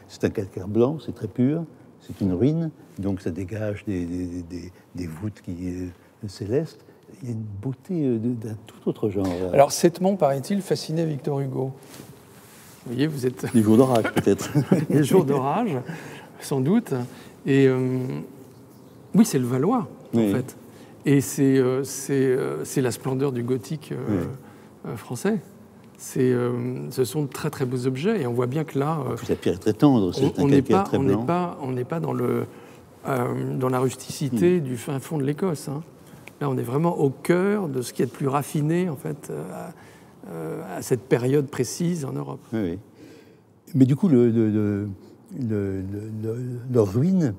C'est un calcaire blanc, c'est très pur, c'est une ruine, donc ça dégage des voûtes célestes. Il y a une beauté d'un tout autre genre. Alors, Sept-Monts, paraît-il, fascinait Victor Hugo. Vous voyez, vous êtes... Les jours d'orage, peut-être. Les jours d'orage, sans doute. Et oui, c'est le Valois, en fait. Et c'est la splendeur du gothique français. Ce sont de très très beaux objets, et on voit bien que là... la pierre est très tendre, c'est un calcaire très blanc. On n'est pas dans la rusticité du fin fond de l'Écosse. Hein. Là, on est vraiment au cœur de ce qui est de plus raffiné, en fait, à cette période précise en Europe. Oui. Mais du coup, leur ruine,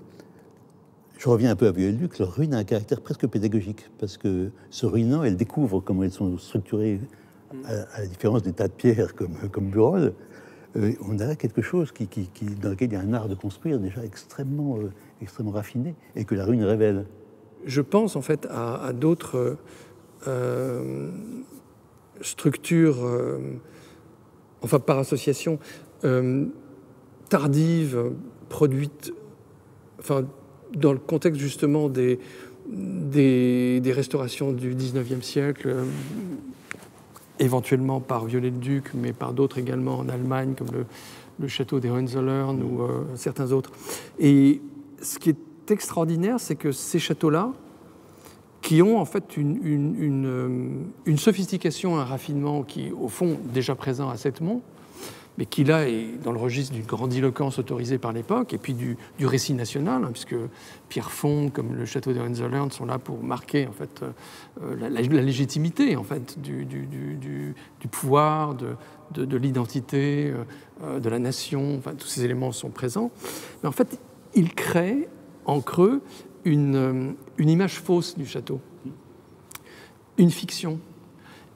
je reviens un peu à Viollet-le-Duc, leur ruine a un caractère presque pédagogique, parce que se ruinant, elles découvrent comment elles sont structurées, à la différence des tas de pierres comme Burol. On a quelque chose dans lequel il y a un art de construire déjà extrêmement raffiné, et que la ruine révèle. Je pense en fait à d'autres structures, enfin par association, tardives, produites, enfin dans le contexte justement des restaurations du XIXe siècle, éventuellement par Viollet-le-Duc, mais par d'autres également en Allemagne, comme le château des Hohenzollern ou certains autres. Et ce qui est extraordinaire, c'est que ces châteaux-là, qui ont en fait une sophistication, un raffinement qui est au fond déjà présent à Sept-Monts, mais qui là est dans le registre d'une grandiloquence autorisée par l'époque, et puis du récit national, hein, puisque Pierrefonds, comme le château des Hohenzollern, sont là pour marquer en fait la légitimité en fait du pouvoir, de l'identité, de la nation. Enfin, tous ces éléments sont présents. Mais en fait, ils créent en creux une image fausse du château, une fiction.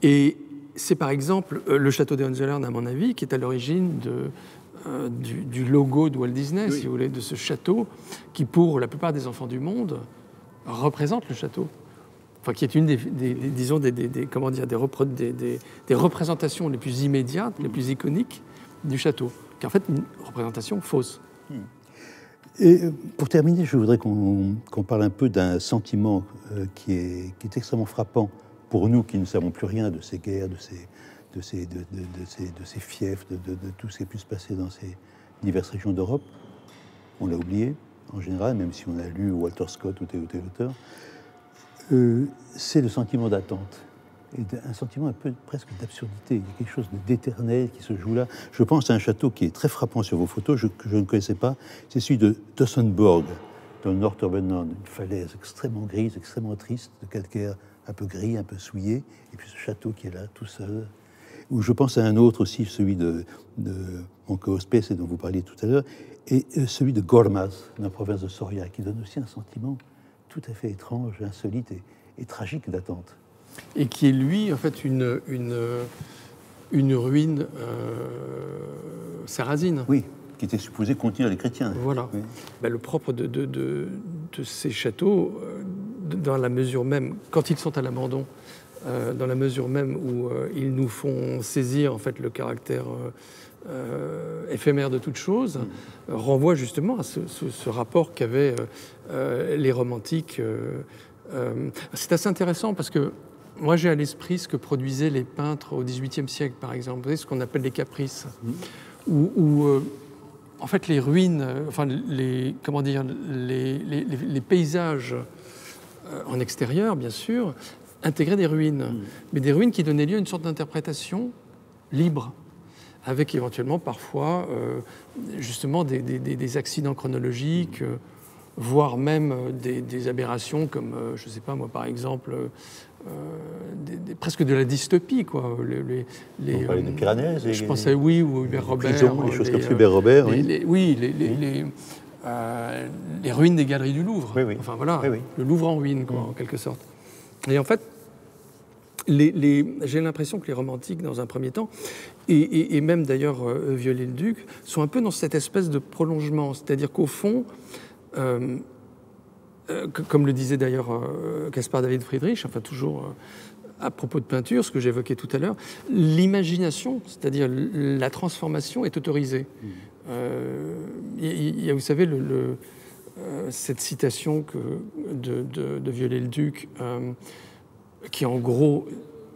Et c'est par exemple le château des Hohenzollern, à mon avis, qui est à l'origine du logo de Walt Disney, si vous voulez, de ce château, qui pour la plupart des enfants du monde représente le château. Enfin, qui est une des représentations les plus immédiates, les plus iconiques du château, qui est en fait une représentation fausse. Et pour terminer, je voudrais qu'on parle un peu d'un sentiment qui est extrêmement frappant pour nous qui ne savons plus rien de ces guerres, de ces fiefs, de tout ce qui a pu se passer dans ces diverses régions d'Europe. On l'a oublié, en général, même si on a lu Walter Scott ou tel auteur. C'est le sentiment d'attente. Et un sentiment un peu presque d'absurdité. Il y a quelque chose d'éternel qui se joue là. Je pense à un château qui est très frappant sur vos photos, que je ne connaissais pas. C'est celui de Tossenborg, dans le Nordturbenland, une falaise extrêmement grise, extrêmement triste, de calcaire un peu gris, un peu souillé, et puis ce château qui est là, tout seul. Ou je pense à un autre aussi, celui de Moncaospès, dont vous parliez tout à l'heure, et celui de Gormaz, dans la province de Soria, qui donne aussi un sentiment tout à fait étrange, insolite et tragique d'attente. Et qui est, lui, en fait, une ruine sarrasine. Oui, qui était supposée contenir les chrétiens. Voilà. Oui. Ben, le propre de ces châteaux, dans la mesure même, quand ils sont à l'abandon, dans la mesure même où ils nous font saisir, en fait, le caractère éphémère de toute chose, renvoie justement à ce rapport qu'avaient les romantiques. C'est assez intéressant parce que moi, j'ai à l'esprit ce que produisaient les peintres au XVIIIe siècle, par exemple. Vous voyez, ce qu'on appelle les caprices, où en fait, les ruines, enfin, les paysages en extérieur, bien sûr, intégraient des ruines, mais des ruines qui donnaient lieu à une sorte d'interprétation libre, avec éventuellement parfois, justement, des accidents chronologiques, voire même des aberrations comme, je ne sais pas moi, par exemple, presque de la dystopie, quoi. On parlait de Piranèse. Je pensais, oui, ou Hubert Robert. Prisons, les choses comme Hubert Robert, oui. Les ruines des galeries du Louvre. Oui, oui. Enfin voilà, oui, oui. le Louvre en ruine, quoi, en quelque sorte. Et en fait, j'ai l'impression que les romantiques, dans un premier temps, et même d'ailleurs Viollet-le-Duc, sont un peu dans cette espèce de prolongement. C'est-à-dire qu'au fond, comme le disait d'ailleurs Caspar David Friedrich, enfin toujours à propos de peinture, ce que j'évoquais tout à l'heure, l'imagination, c'est-à-dire la transformation, est autorisée. Il y a, vous savez, cette citation de Viollet-le-Duc, qui en gros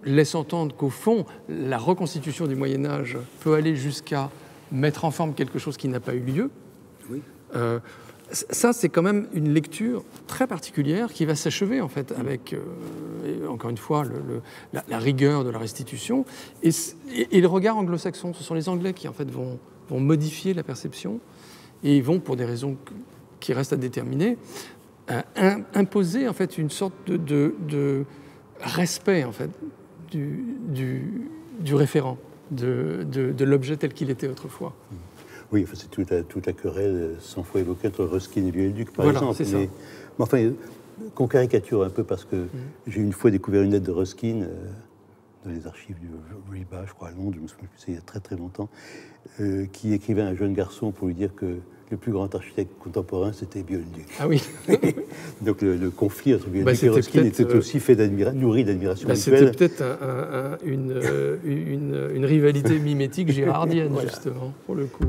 laisse entendre qu'au fond, la reconstitution du Moyen-Âge peut aller jusqu'à mettre en forme quelque chose qui n'a pas eu lieu. Oui. Ça, c'est quand même une lecture très particulière qui va s'achever en fait avec, encore une fois, la rigueur de la restitution et le regard anglo-saxon. Ce sont les Anglais qui en fait vont modifier la perception et ils vont, pour des raisons qui restent à déterminer, imposer en fait une sorte de respect en fait du référent, de l'objet tel qu'il était autrefois. Oui, enfin, c'est toute la querelle 100 fois évoquée entre Ruskin et Viollet-le-Duc, par voilà, exemple. C'est ça. Mais enfin, qu'on caricature un peu, parce que j'ai une fois découvert une lettre de Ruskin dans les archives du RIBA, je crois, à Londres, je me souviens plus, c'est il y a très très longtemps, qui écrivait à un jeune garçon pour lui dire que le plus grand architecte contemporain, c'était Viollet-le-Duc. Ah oui. Donc le conflit entre Viollet-le-Duc et Ruskin était aussi fait nourri d'admiration mutuelle. C'était peut-être une rivalité mimétique girardienne, justement, pour le coup.